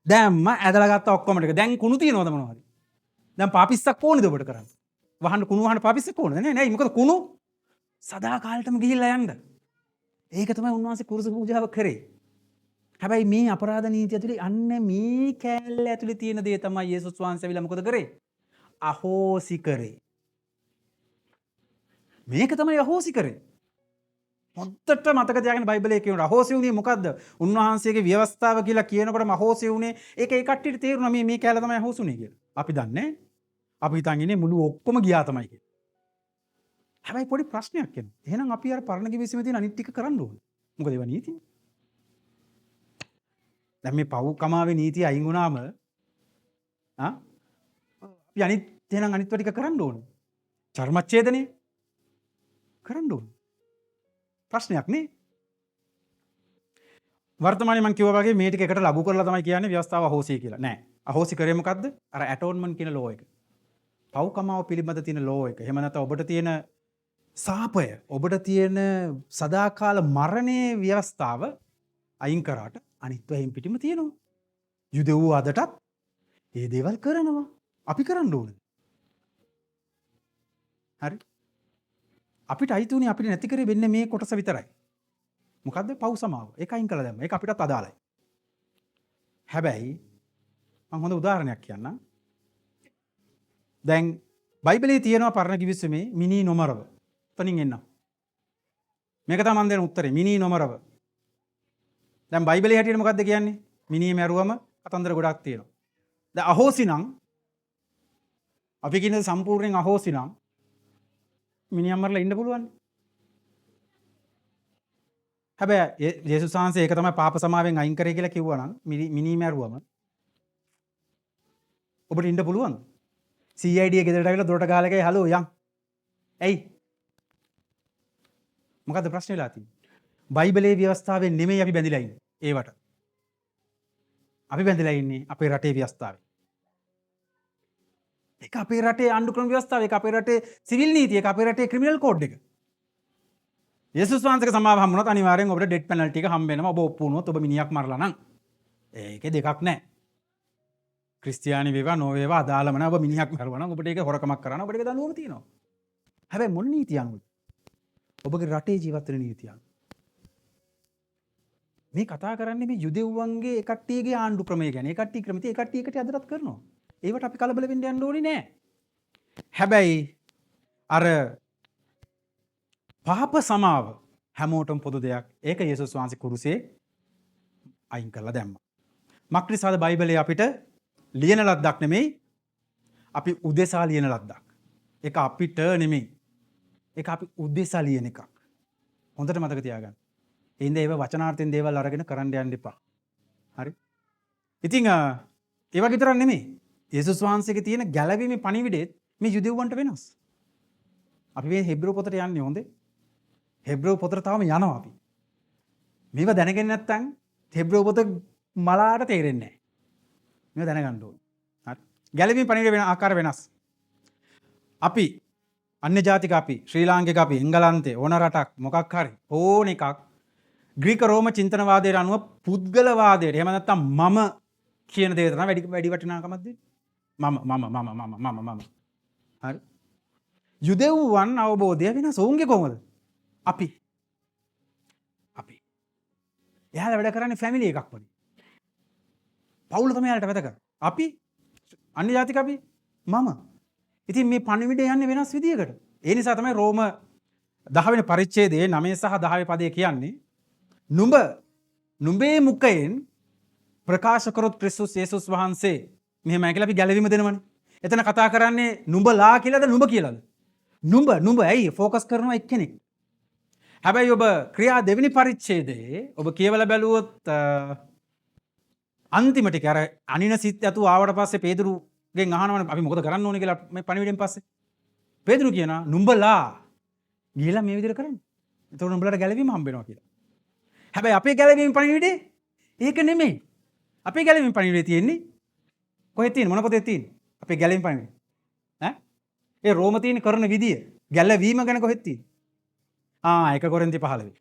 දැම්ම ඇදලා ගත්ත ඔක්කොම ටික. දැන් කුණු තියෙනවද මොනවද? දැන් පාපිස්සක් ඕනේද ඔබට කරන්න? වහන්න කුණු වහන්න පාපිස්සක් ඕනද? නෑ මොකද කුණු සදා කාලෙටම ගිහිල්ලා යන්න. ඒක තමයි උන්වහන්සේ කුරුස පූජාව කරේ. හැබැයි මේ අපරාධ නීතිය ඇතුලේ අන්න මේ කෑල්ල ඇතුලේ තියෙන දේ තමයි යේසුස් වහන්සේ විලා මොකද කරේ? අහෝසි කරේ. මේක තමයි අහෝසි කරේ. හොද්දට මතක තියාගෙන බයිබලයේ කියනවා අහෝසි වුණේ මොකද්ද? උන්වහන්සේගේ ව්‍යවස්ථාව කියලා කියනකොටම අහෝසි වුණේ ඒක ඒ කට්ටියට තේරුණා මේ කෑල්ල තමයි අහෝසි වුණේ කියලා. අපි දන්නේ අපි හිතන් ඉන්නේ මුළු ඔක්කොම ගියා තමයි කියලා. හැබැයි පොඩි ප්‍රශ්නයක් එනවා. එහෙනම් අපි අර පරණ කිවිසුමේ තියෙන අනිත් ටික කරන්න ඕනේ. මොකද ඒවා නීතිය. දැන් මේ පව්කමාවේ නීතිය අයින් වුණාම අපි අනිත් ටික කරන්න ඕනේ. චර්මච්ඡේදනය කරන්න ඕනේ. ප්‍රශ්නයක් නේ. වර්තමානයේ මම කිව්වා වගේ මේ ටික එකට ලඝු කරලා තමයි කියන්නේ ව්‍යවස්ථාව අහෝසි කියලා. නෑ. අහෝසි කරේ මොකද්ද? අර ඇටෝන්මන්ට් කියන ලෝ එක. පව්කමාව පිළිබඳ තියෙන ලෝ එක. එහෙම නැත්නම් ඔබට තියෙන සාපය, ඔබට තියෙන සදාකාල මරණයේ ව්‍යවස්ථාව අයින් කරාට අනිත් වයින් පිටිම තියෙනවා. යුදෙව් අදටත් මේ දේවල් කරනවා. අපි කරන්න ඕනේ. හරි? අපිට අයිති උනේ අපිට නැති කරේ වෙන්නේ මේ කොටස විතරයි. මොකද්ද? පව් සමාව. ඒක අයින් කළා දැම්ම. ඒක අපිටත් අදාළයි. හැබැයි මම හොඳ උදාහරණයක් කියන්නම්. දැන් බයිබලයේ තියෙනවා පරණ කිවිසුමේ මිනී නොමරව. එතනින් එන්න. මේක තමයි මම දෙන උත්තරේ. මිනී නොමරව. දැන් බයිබලයේ හැටියට මොකද්ද කියන්නේ? මිනී මැරුවම කතන්දර ගොඩක් තියෙනවා. දැන් අහෝසි නම් අපි කියන සම්පූර්ණයෙන් අහෝසි නම් මිනිහා මරලා ඉන්න පුළුවන්. හැබැයි යේසුස් වහන්සේ ඒක තමයි පාප සමාවෙන් අයින් කරේ කියලා කිව්වා නම් මිනී මැරුවම ඔබට ඉන්න පුළුවන්ද? CID ගෙදරට ආවිලා දොරට ගාලා ගියේ හලෝ යන්. ඇයි? මොකද්ද ප්‍රශ්නේ වෙලා තියෙන්නේ? බයිබලයේ ව්‍යවස්ථාවෙන් නෙමෙයි අපි බැඳිලා ඉන්නේ. ඒවට. අපි බැඳිලා ඉන්නේ අපේ රටේ ව්‍යවස්ථාවේ. ඒක අපේ රටේ ආණ්ඩු ක්‍රම ව්‍යවස්ථාව, ඒක අපේ රටේ සිවිල් නීතිය, ඒක අපේ රටේ ක්‍රිමිනල් කෝඩ් එක. යේසුස් වහන්සේගේ සමාව හම්බුනොත් අනිවාර්යෙන් ඔබට ඩෙඩ් පෙනල්ටි එක හම්බ වෙනවා. ඔබ ඔප්පු වුණොත් ඔබ මිනිහක් මරලා නම්. ඒකේ දෙකක් නැහැ. ක්‍රිස්තියානි වේවා නෝ වේවා අදාළම නැහැ. ඔබ මිනිහක් මරුවා නම් ඔබට ඒක හොරකමක් කරන්න ඔබට ඒක දඬුවම තියෙනවා. හැබැයි මොන නීතිය අනුවද? ඔබගේ රටේ ජීවත් වෙන නීතිය අනුව. මේ කතා කරන්නේ මේ යුදෙව්වන්ගේ ඒ කට්ටියගේ ආණ්ඩු ක්‍රමය ගැන. ඒ කට්ටිය ක්‍රමිතේ ඒ කට්ටිය එකට අදටත් කරනවා. ඒවට අපි කලබල වෙන්න යන්න ඕනේ නැහැ. හැබැයි අර පාප සමාව හැමෝටම පොදු දෙයක්. ඒක යේසුස් වහන්සේ කුරුසේ අයින් කරලා දැම්මා. මක්නිසාද බයිබලයේ අපිට ලියන ලද්දක් නෙමෙයි. අපි උදෙසා ලියන ලද්දක්. ඒක අපිට නෙමෙයි. ඒක අපි උදෙසා ලියන එකක්. හොඳට මතක තියාගන්න. ඒ ඉඳ ඒව වචනාර්ථයෙන් දේවල් අරගෙන කරන්න යන්න එපා. හරි? ඉතින් ඒ වගේ විතරක් නෙමෙයි. යේසුස් වහන්සේගේ තියෙන ගැලවීමේ පණිවිඩෙත් මේ යුදෙව්වන්ට වෙනස්. අපි මේ හෙබ්‍රෝ පොතට යන්නේ හොඳේ. හෙබ්‍රෝ පොතට තාම යනවා අපි. මේව දැනගෙන නැත්නම් හෙබ්‍රෝ පොත මලාට තේරෙන්නේ නැහැ. මේව දැනගන්න ඕනේ. හරි. ගැලවීම පණිවිඩ වෙන ආකාර වෙනස්. අපි අන්‍ය ජාතික අපි ශ්‍රී ලාංකික අපි එංගලන්තේ ඕන රටක් මොකක් හරි ඕන එකක් ග්‍රීක රෝම චින්තනවාදයට අනුව පුද්ගලවාදයට එහෙම නැත්නම් මම කියන දේ තමයි වැඩි වටිනාකමක් දෙන්නේ. මම. හරි. යුදෙව්වන් අවබෝධය වෙනස්. ඔවුන්ගේ කොහොමද? අපි. එයාලා වැඩ කරන්නේ ෆැමිලි එකක් වගේ. පවුල තමයි යාලට වැඩ කරන්නේ. අපි අන්‍ය ජාතික අපි මම. ඉතින් මේ පණිවිඩය යන්නේ වෙනස් විදියකට. ඒ නිසා තමයි රෝම 10 වෙනි පරිච්ඡේදයේ 9 සහ 10 පදයේ කියන්නේ නුඹේ මුඛයෙන් ප්‍රකාශ කරොත් ක්‍රිස්තුස් යේසුස් වහන්සේ මෙහෙමයි කියලා අපි ගැලවීම දෙනවනේ. එතන කතා කරන්නේ නුඹලා කියලාද නුඹ කියලාද? නුඹ ඇයි ෆෝකස් කරනවා එක්කෙනෙක්. හැබැයි ඔබ ක්‍රියා දෙවෙනි පරිච්ඡේදයේ ඔබ කියවලා බැලුවොත් අන්තිම ටික අර අනින සිත් ඇතු ආවට පස්සේ පේදුරුගෙන් අහනවනේ අපි මොකද කරන්න ඕනේ කියලා මේ පණිවිඩයෙන් පස්සේ. පේදුරු කියනවා නුඹලා ගිහලා මේ විදිහට කරන්න. එතකොට නුඹලාට ගැලවීම හම්බ වෙනවා කියලා. හැබැයි අපේ ගැලවීම පණිවිඩේ ඒක නෙමෙයි. අපේ ගැලවීම පණිවිඩේ තියෙන්නේ කොහෙද තියෙන්නේ? මොන පොතේ තියෙන්නේ? අපේ ගැලවීම පණිවිඩේ. ඈ? ඒ රෝම තියෙන කරන විදිය ගැලවීම ගැන කොහෙද තියෙන්නේ? 1 කොරින්ති 15.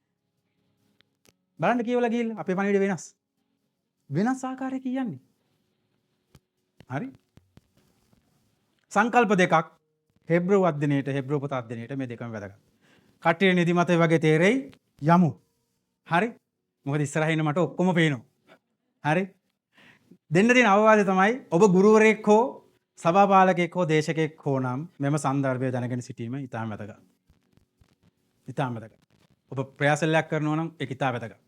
බලන්න කියවලා ගිහිල්ලා අපේ පණිවිඩ වෙනස්. වෙනස් ආකාරයක කියන්නේ. හරි? සංකල්ප දෙකක් හෙබ්‍රෝ අධ්‍යයනයේට හෙබ්‍රෝ පොත අධ්‍යයනයේට මේ දෙකම වැදගත්. කට්ටිය නිදිමත වගේ තේරෙයි යමු. හරි? මොකද ඉස්සරහින් මට ඔක්කොම පේනවා. හරි? දෙන්න තියෙන අවවාදය තමයි ඔබ ගුරුවරයෙක් හෝ සභාපාලකයෙක් හෝ දේශකයෙක් හෝ නම් මෙම සන්දර්භය දැනගෙන සිටීම ඉතාම වැදගත්. ඉතාම වැදගත්. ඔබ ප්‍රයාසලයක් කරනවා නම් ඒක ඉතා වැදගත්.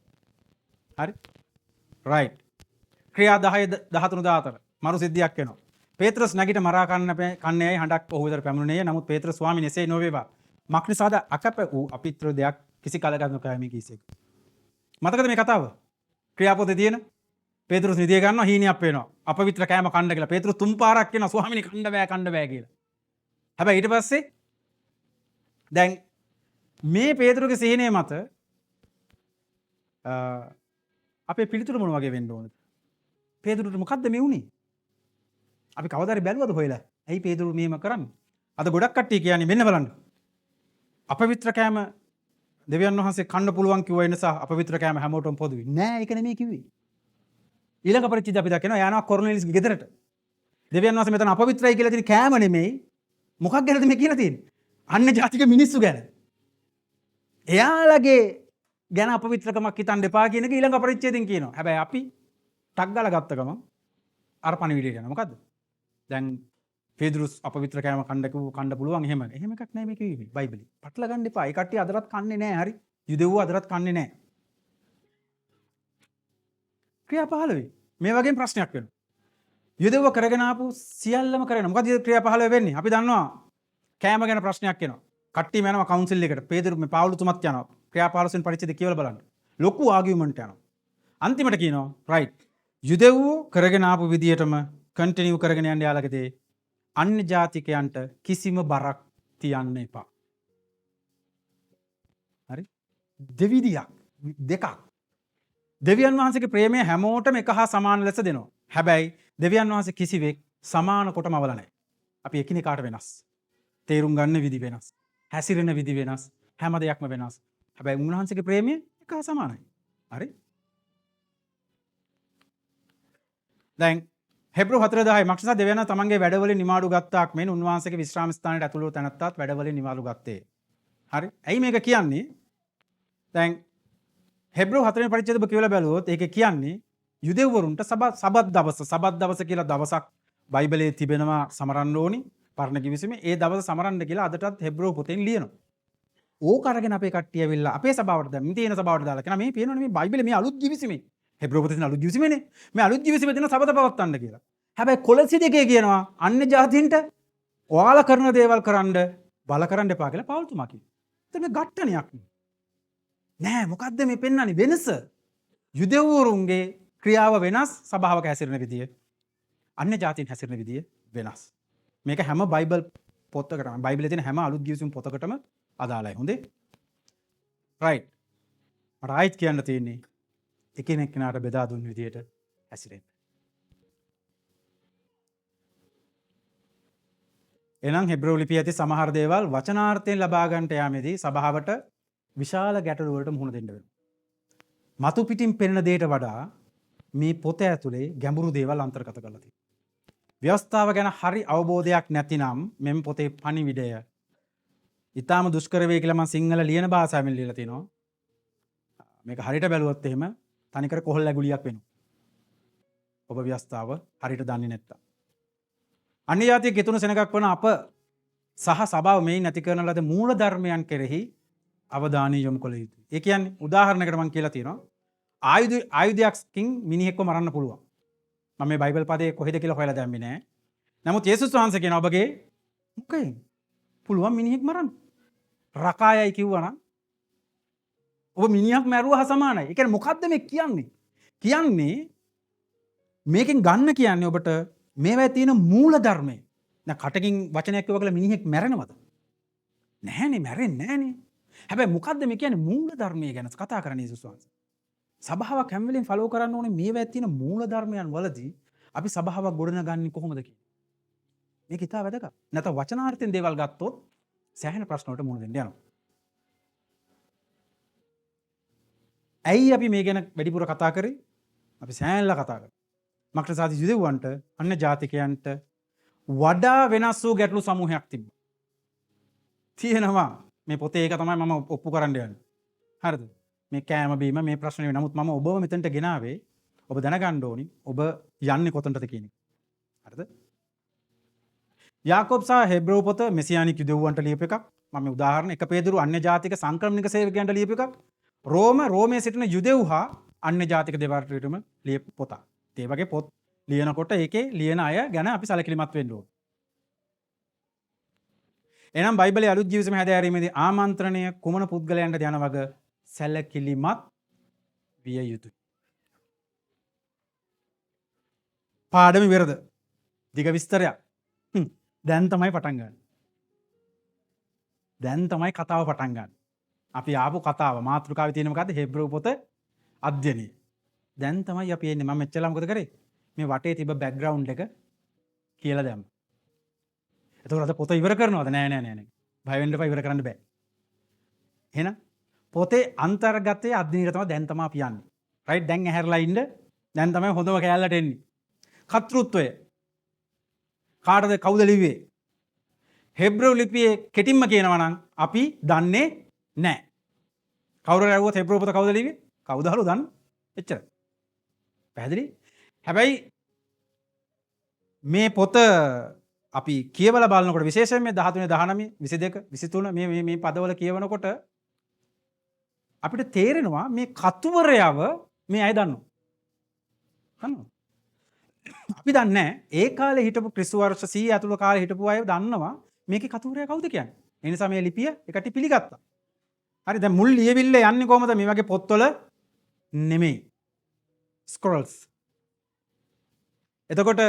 හරි? රයිට්. ක්‍රියා 10 13 14 මරු සිද්ධියක් වෙනවා. පේත්‍රස් නැගිට මරා කන්නේයි හඬක් ඔහු වෙතට පැමිණුණේ. නමුත් පේත්‍රස් ස්වාමීන් එසේ නොවේවා. මක්නිසාද අකප වූ අපිත්‍ර දෙයක් කිසි කලකට නොකෑමේ කීසෙක්. මතකද මේ කතාව? ක්‍රියාපොතේ තියෙන පේත්‍රස් නිදිය ගන්නවා හීනියක් වෙනවා. අපවිත්‍ර කෑම කන්න කියලා. පේත්‍රස් තුන් පාරක් කියනවා ස්වාමීනි කන්න බෑ කියලා. හැබැයි ඊට පස්සේ දැන් මේ පේතුරුගේ සිහිනය මත අපේ පිළිතුර මොන වගේ වෙන්න ඕනද? පේතුරුට මොකද්ද මේ වුනේ? අපි කවදාද බැලුවද හොයලා? ඇයි පේතුරු මෙහෙම කරන්නේ? අද ගොඩක් කට්ටිය කියන්නේ මෙන්න බලන්න. අපවිත්‍ර කෑම දෙවියන් වහන්සේ කන්න පුළුවන් කිව්ව නිසා අපවිත්‍ර කෑම හැමෝටම පොදුයි. නෑ ඒක නෙමෙයි කිව්වේ. ඊළඟ පරිච්ඡේදය අපි දකිනවා යනවා කොර්නෙලියස්ගේ ගෙදරට. දෙවියන් වහන්සේ මෙතන අපවිත්‍රයි කියලා තියෙන කෑම නෙමෙයි. මොකක් ගැනද මේ කියලා තියෙන්නේ? අන්‍ය ජාතික මිනිස්සු ගැන. එයාලගේ ගැන අපවිත්‍රකමක් හිතන්න එපා කියන එක ඊළඟ පරිච්ඡේදයෙන් කියනවා. හැබැයි අපි ටක් ගාලා ගත්ත ගමන් අර පණිවිඩය යනවා. මොකද්ද? දැන් පේදුරුස් අපවිත්‍ර කෑම කන්න පුළුවන් එහෙම. එහෙම එකක් නෑ මේක කිව්වේ බයිබලෙ. පටල ගන්න එපා. ඒ කට්ටිය අදටත් කන්නේ නෑ. හරි? යුදෙව්ව අදටත් කන්නේ නෑ. ක්‍රියා 15 මේ වගේම ප්‍රශ්නයක් වෙනවා. යුදෙව්ව කරගෙන ආපු සියල්ලම කරගෙන මොකද ක්‍රියා 15 වෙන්නේ? අපි දන්නවා කෑම ගැන ප්‍රශ්නයක් එනවා. කට්ටියම යනවා කවුන්සිල් එකට. පේදුරු මේ පාවුලුතුමත් යනවා. ක්‍රියා 15 වෙනි පරිච්ඡේදය කියවලා බලන්න. ලොකු ආගියුමන්ට් යනවා. අන්තිමට කියනවා රයිට්. යුදෙව්ව කරගෙන ආපු විදියටම කන්ටිනියු කරගෙන යන්න යාලකදී අන්‍ය ජාතිකයන්ට කිසිම බරක් තියන්න එපා. හරි? දෙවිදියක් දෙකක්. දෙවියන් වහන්සේගේ ප්‍රේමය හැමෝටම එක හා සමාන ලෙස දෙනවා. හැබැයි දෙවියන් වහන්සේ කිසිවෙක් සමාන කොටම අවල නැහැ. අපි එකිනෙකාට වෙනස්. තේරුම් ගන්න විදි වෙනස්. හැසිරෙන විදි වෙනස්. හැම දෙයක්ම වෙනස්. හැබැයි උන්වහන්සේගේ ප්‍රේමය එක හා සමානයි. හරි? දැන් හෙබ්‍රෝ 4:10 මක්ෂසා දෙවියන් තමන්ගේ වැඩවලින් නිමාඩු ගත්තාක් මෙන් උන්වහන්සේගේ විශ්‍රාම ස්ථානයට ඇතුළු තැනත්තාත් වැඩවලින් නිමාඩු ගත්තේ. හරි? ඇයි මේක කියන්නේ? දැන් හෙබ්‍රෝ 4 පරිච්ඡේදය ඔබ කියවලා බැලුවොත් ඒකේ කියන්නේ යුදෙව්වරුන්ට සබත් දවස කියලා දවසක් බයිබලයේ තිබෙනවා සමරන්න ඕනි. පරණ කිවිසුමේ ඒ දවස සමරන්න කියලා අදටත් හෙබ්‍රෝ පොතෙන් ලියනවා. ඕක අරගෙන අපේ කට්ටිය ඇවිල්ලා අපේ සභාවට දැන් තියෙන සභාවට දාලා කියන මේ පේනවනේ මේ බයිබලේ මේ අලුත් කිවිසුමේ හෙබ්‍රෝ පොතේ තියෙන අලුත් කිවිසුමේනේ මේ අලුත් කිවිසුමේ තියෙන සබත පවත්තන්න කියලා. හැබැයි කොලොසි දෙකේ කියනවා අන්‍ය ජාතීන්ට ඔයාලා කරන දේවල් කරන්න බල කරන්න එපා කියලා පවුල්තුමා කියනවා. එතන මේ ඝට්ටනයක් නෑ. මොකද්ද මේ පෙන්වන්නේ වෙනස? යුදෙව්වරුන්ගේ ක්‍රියාව වෙනස්, සභාවක හැසිරෙන විදිය අන්‍ය ජාතීන් හැසිරෙන විදිය වෙනස්. මේක හැම බයිබල් පොතකටම බයිබලයේ තියෙන හැම අලුත් කිවිසුම් පොතකටම අදාළයි. හොඳේ? රයිට්. රයිට් කියන්න තියෙන්නේ එකිනෙක කෙනාට බෙදා දුන්න විදියට හැසිරෙන්න. එහෙනම් හෙබ්‍රෝ ලිපියේ ඇති සමහර දේවල් වචනාර්ථයෙන් ලබා ගන්නට යාමේදී සභාවට විශාල ගැටලු වලට මුහුණ දෙන්න වෙනවා. මතු පිටින් පෙනෙන දෙයට වඩා මේ පොත ඇතුලේ ගැඹුරු දේවල් අන්තර්ගත කරලා තියෙනවා. ව්‍යවස්ථාව ගැන හරි අවබෝධයක් නැතිනම් මෙම් පොතේ පණිවිඩය ඊටාම දුෂ්කර වේ කියලා මම සිංහල ලියන භාෂාවෙන් ලියලා තිනවා. මේක හරියට බැලුවොත් එහෙම තනිකර කොහොල් ඇගුලියක් වෙනවා. ඔබ ව්‍යවස්ථාව හරියට දන්නේ නැත්තම්. අන්‍ය ජාතික ගෙතුණු සෙනගක් වන අප සහ සභාව මේ නැති කරන ලද මූල ධර්මයන් කෙරෙහි අවධානය යොමු කළ යුතුයි. ඒ කියන්නේ උදාහරණයකට මම කියලා තියෙනවා ආයුධයකින් මිනිහෙක්ව මරන්න පුළුවන්. මම මේ බයිබල් පදේ කොහෙද කියලා හොයලා දැම්මේ නෑ. නමුත් යේසුස් වහන්සේ කියන ඔබගේ මුඛයෙන් පුළුවන් මිනිහෙක් මරන්න. රකායයි කිව්වනම් ඔබ මිනිහක් මැරුවා හා සමානයි. ඒ කියන්නේ මොකද්ද මේ කියන්නේ? කියන්නේ මේකෙන් ගන්න කියන්නේ ඔබට මේවැය තියෙන මූල ධර්මය. දැන් කටකින් වචනයක් කිව්වා කියලා මිනිහෙක් මැරෙනවද? නැහැනේ, මැරෙන්නේ නැහැනේ. හැබැයි මොකද්ද මේ කියන්නේ මූල ධර්මය ගැන කතා කරන්නේ යේසුස් වහන්සේ. සභාවක් හැම වෙලෙම ෆලෝ කරන්න ඕනේ මේවැය තියෙන මූල ධර්මයන් වලදී අපි සභාවක් ගොඩනගන්නේ කොහොමද කියන්නේ. මේක ඉතාල වැදගත්. නැත්නම් වචනාර්ථයෙන් දේවල් ගත්තොත් සෑහෙන ප්‍රශ්න වලට මුහුණ දෙන්න යනවා. ඇයි අපි මේ ගැන වැඩිපුර කතා කරේ? අපි සෑහෙනලා කතා කරා. මක්ටසාදි යුදෙව්වන්ට අන්‍ය ජාතිකයන්ට වඩා වෙනස් වූ ගැටලු සමූහයක් තිබ්බා. තියෙනවා. මේ පොතේ ඒක තමයි මම ඔප්පු කරන්න යන්නේ. හරිද? මේ කෑම බීම මේ ප්‍රශ්නේ. නමුත් මම ඔබව මෙතනට ගෙනාවේ ඔබ දැනගන්න ඕනි ඔබ යන්නේ කොතනටද කියන එක. හරිද? යාකෝබ් සහ හෙබ්‍රෝ පොත මෙසියානික් යුදෙව්වන්ට ලියපු එකක්. මම මේ උදාහරණ 1 පේදුරු අන්‍ය ජාතික සංක්‍රමණික සේවකයන්ට ලියපු එකක්. රෝමේ සිටින යුදෙව් හා අන්‍ය ජාතික දෙවිවරුන්ටම ලියපු පොතක්. ඒ වගේ පොත් ලියනකොට ඒකේ ලියන අය ගැන අපි සැලකිලිමත් වෙන්න ඕන. එහෙනම් බයිබලයේ අලුත් ජීවිතය හැදෑරීමේදී ආමන්ත්‍රණය කුමන පුද්ගලයන්ට යන වග සැලකිලිමත් විය යුතුයි. පාඩම ඉවරද? දිග විස්තරයක්. දැන් තමයි පටන් ගන්න. දැන් තමයි කතාව පටන් ගන්න. අපි ආපු කතාව මාතෘකාවේ තියෙන මොකද්ද? හෙබ්‍රෝ පොත අධ්‍යයනය. දැන් තමයි අපි එන්නේ. මම මෙච්චරලා මොකද කරේ? මේ වටේ තිබ්බ බෑග්ග්‍රවුන්ඩ් එක කියලා දැම්මා. එතකොට අද පොත ඉවර කරනවද? නෑ. බය වෙන්න එපා, ඉවර කරන්න බෑ. එහෙනම් පොතේ අන්තර්ගතයේ අධ්‍යයනය තමයි දැන් තමයි අපි යන්නේ. රයිට්? දැන් ඇහැරලා ඉන්න. දැන් තමයි හොඳම කෑල්ලට එන්නේ. කර්තෘත්වය. කාටද කවුද ලිව්වේ? හෙබ්‍රෝ ලිපියේ කෙටින්ම කියනවා නම් අපි දන්නේ නෑ. කවුරු ඇහුවොත් හෙබ්‍රෝ පොත කවුද ලිව්වේ? කවුද හලු දන්නේ? එච්චර. පැහැදිලි? හැබැයි මේ පොත අපි කියවලා බලනකොට විශේෂයෙන් මේ 13 19 22 23 මේ පදවල කියවනකොට අපිට තේරෙනවා මේ කතුවරයව මේ අය දන්නවා. දන්නවද? අපි දන්නේ ඒ කාලේ හිටපු ක්‍රිස්තු වර්ෂ 100 ඇතුළත කාලේ හිටපු අය දන්නවා මේකේ කතුවරයා කවුද කියන්නේ. ඒ නිසා මේ ලිපිය එකට පිළිගත්තා. හරි දැන් මුල් ලියවිල්ල යන්නේ කොහමද? මේ වගේ පොත්වල නෙමෙයි. ස්ක්‍රෝල්ස්. එතකොට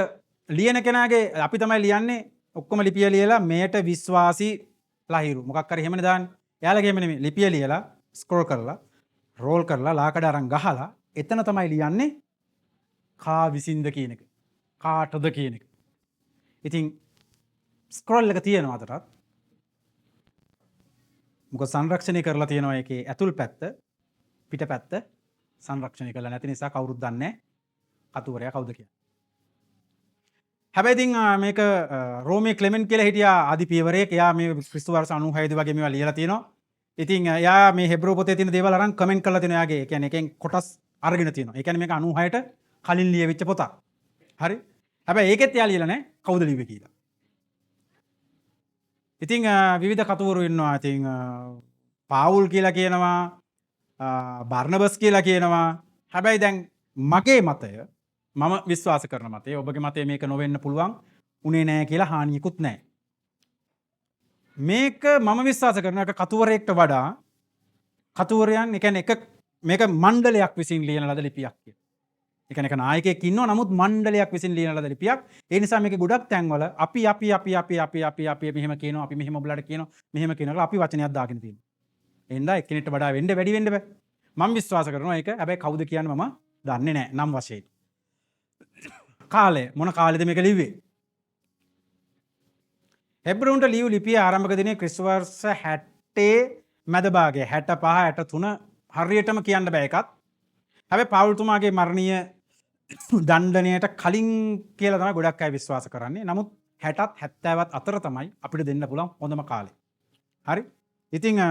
ලියන කෙනාගේ අපි තමයි ලියන්නේ ඔක්කොම ලිපිය ලියලා මෙයට විශ්වාසී ලහිරු මොකක් හරි එහෙමනේ දාන්නේ. එයාලගේම නෙමෙයි ලිපිය ලියලා ස්ක්‍රෝල් කරලා රෝල් කරලා ලාකඩ අරන් ගහලා එතන තමයි ලියන්නේ කා විසින්ද කියන එක. කාටද කියන එක. ඉතින් ස්ක්‍රෝල් එක තියෙනවා අතටත්. මොකද සංරක්ෂණය කරලා තියෙනවා ඒකේ ඇතුල් පැත්ත පිට පැත්ත සංරක්ෂණය කරලා නැති නිසා කවුරුත් දන්නේ නැහැ කතුවරයා කවුද කියලා. හැබැයි ඉතින් මේක රෝමේ ක්ලෙමන්ට් කියලා හිටියා ආදි පියවරේක. එයා මේ ක්‍රිස්තු වර්ෂ 96 වගේ මේවා ලියලා තියෙනවා. ඉතින් එයා මේ හෙබ්‍රෝ පොතේ තියෙන දේවල් අරන් කමෙන්ට් කරලා තියෙනවා. එයාගේ ඒ කියන්නේ එකෙන් කොටස් අරගෙන තියෙනවා. ඒ කියන්නේ මේක 96ට කලින් ලියවිච්ච පොතක්. හරි. හැබැයි ඒකෙත් එයා ලියලා නැහැ කවුද ලිව්වේ කියලා. ඉතින් විවිධ කතුවරු ඉන්නවා. ඉතින් පාවුල් කියලා කියනවා, බර්නබස් කියලා කියනවා. හැබැයි දැන් මගේ මතය මම විශ්වාස කරන මතය ඔබගේ මතය මේක නොවෙන්න පුළුවන් උනේ නැහැ කියලා හානියකුත් නැහැ. මේක මම විශ්වාස කරන එක කතුවරයෙක්ට වඩා කතුවරයන් ඒ කියන්නේ එක මේක මණ්ඩලයක් විසින් ලියන ලද ලිපියක් කියලා. ඒ කියන්නේ එක නායකයෙක් ඉන්නවා නමුත් මණ්ඩලයක් විසින් ලියන ලද ලිපියක්. ඒ නිසා මේකේ ගොඩක් තැන්වල අපි මෙහෙම කියනවා, අපි මෙහෙම ඔබලාට කියනවා, මෙහෙම කියනවා අපි වචනයක් දාගෙන තියෙනවා. එහෙනම් එක්කෙනෙක්ට වඩා වෙන්න වැඩි වෙන්න බෑ. මම විශ්වාස කරනවා ඒක. හැබැයි කවුද කියන්නේ මම දන්නේ නැහැ නම් වශයෙන්. කාලය මොන කාලෙද මේක ලිව්වේ? හෙබ්‍රෝන්ට ලියු ලිපිය ආරම්භක දිනේ ක්‍රිස්තු වර්ෂ 60 මැද භාගයේ 65 63 හරියටම කියන්න බෑ එකත්. හැබැයි පාවුල්තුමාගේ මරණීය දණ්ඩනයට කලින් කියලා තමයි ගොඩක් අය විශ්වාස කරන්නේ. නමුත් 60ත් 70ත් අතර තමයි අපිට දෙන්න පුළුවන් හොඳම කාලේ. හරි? ඉතින්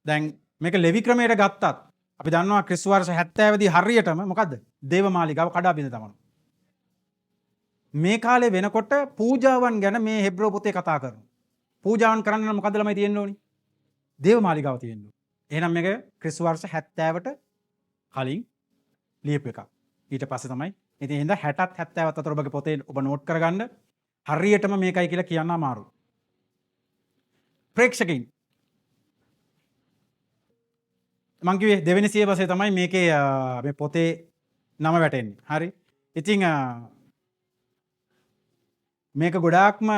දැන් මේක ලෙවි ක්‍රමයට ගත්තත් අපි දන්නවා ක්‍රිස්තු වර්ෂ 70 දී හරියටම මොකද්ද? දේවමාලිගාව කඩා බිඳ දමනවා. මේ කාලේ වෙනකොට පූජාවන් ගැන මේ හෙබ්‍රෝ පොතේ කතා කරනවා. පූජාවන් කරන්න නම් මොකද්ද ළමයි තියෙන්න ඕනි? දේවමාලිගාව තියෙන්න ඕනි. එහෙනම් මේක ක්‍රිස්තු වර්ෂ 70ට කලින් ලියපු එකක්. ඊට පස්සේ තමයි ඉතින් එහෙනම් 60ත් 70ත් අතර ඔබගේ පොතේ ඔබ නෝට් කරගන්න. හරියටම මේකයි කියලා කියන්න අමාරුයි. ප්‍රේක්ෂකයින් මං කිව්වේ දෙවෙනි සියවසේ තමයි මේකේ මේ පොතේ නම වැටෙන්නේ. හරි. ඉතින් මේක ගොඩාක්ම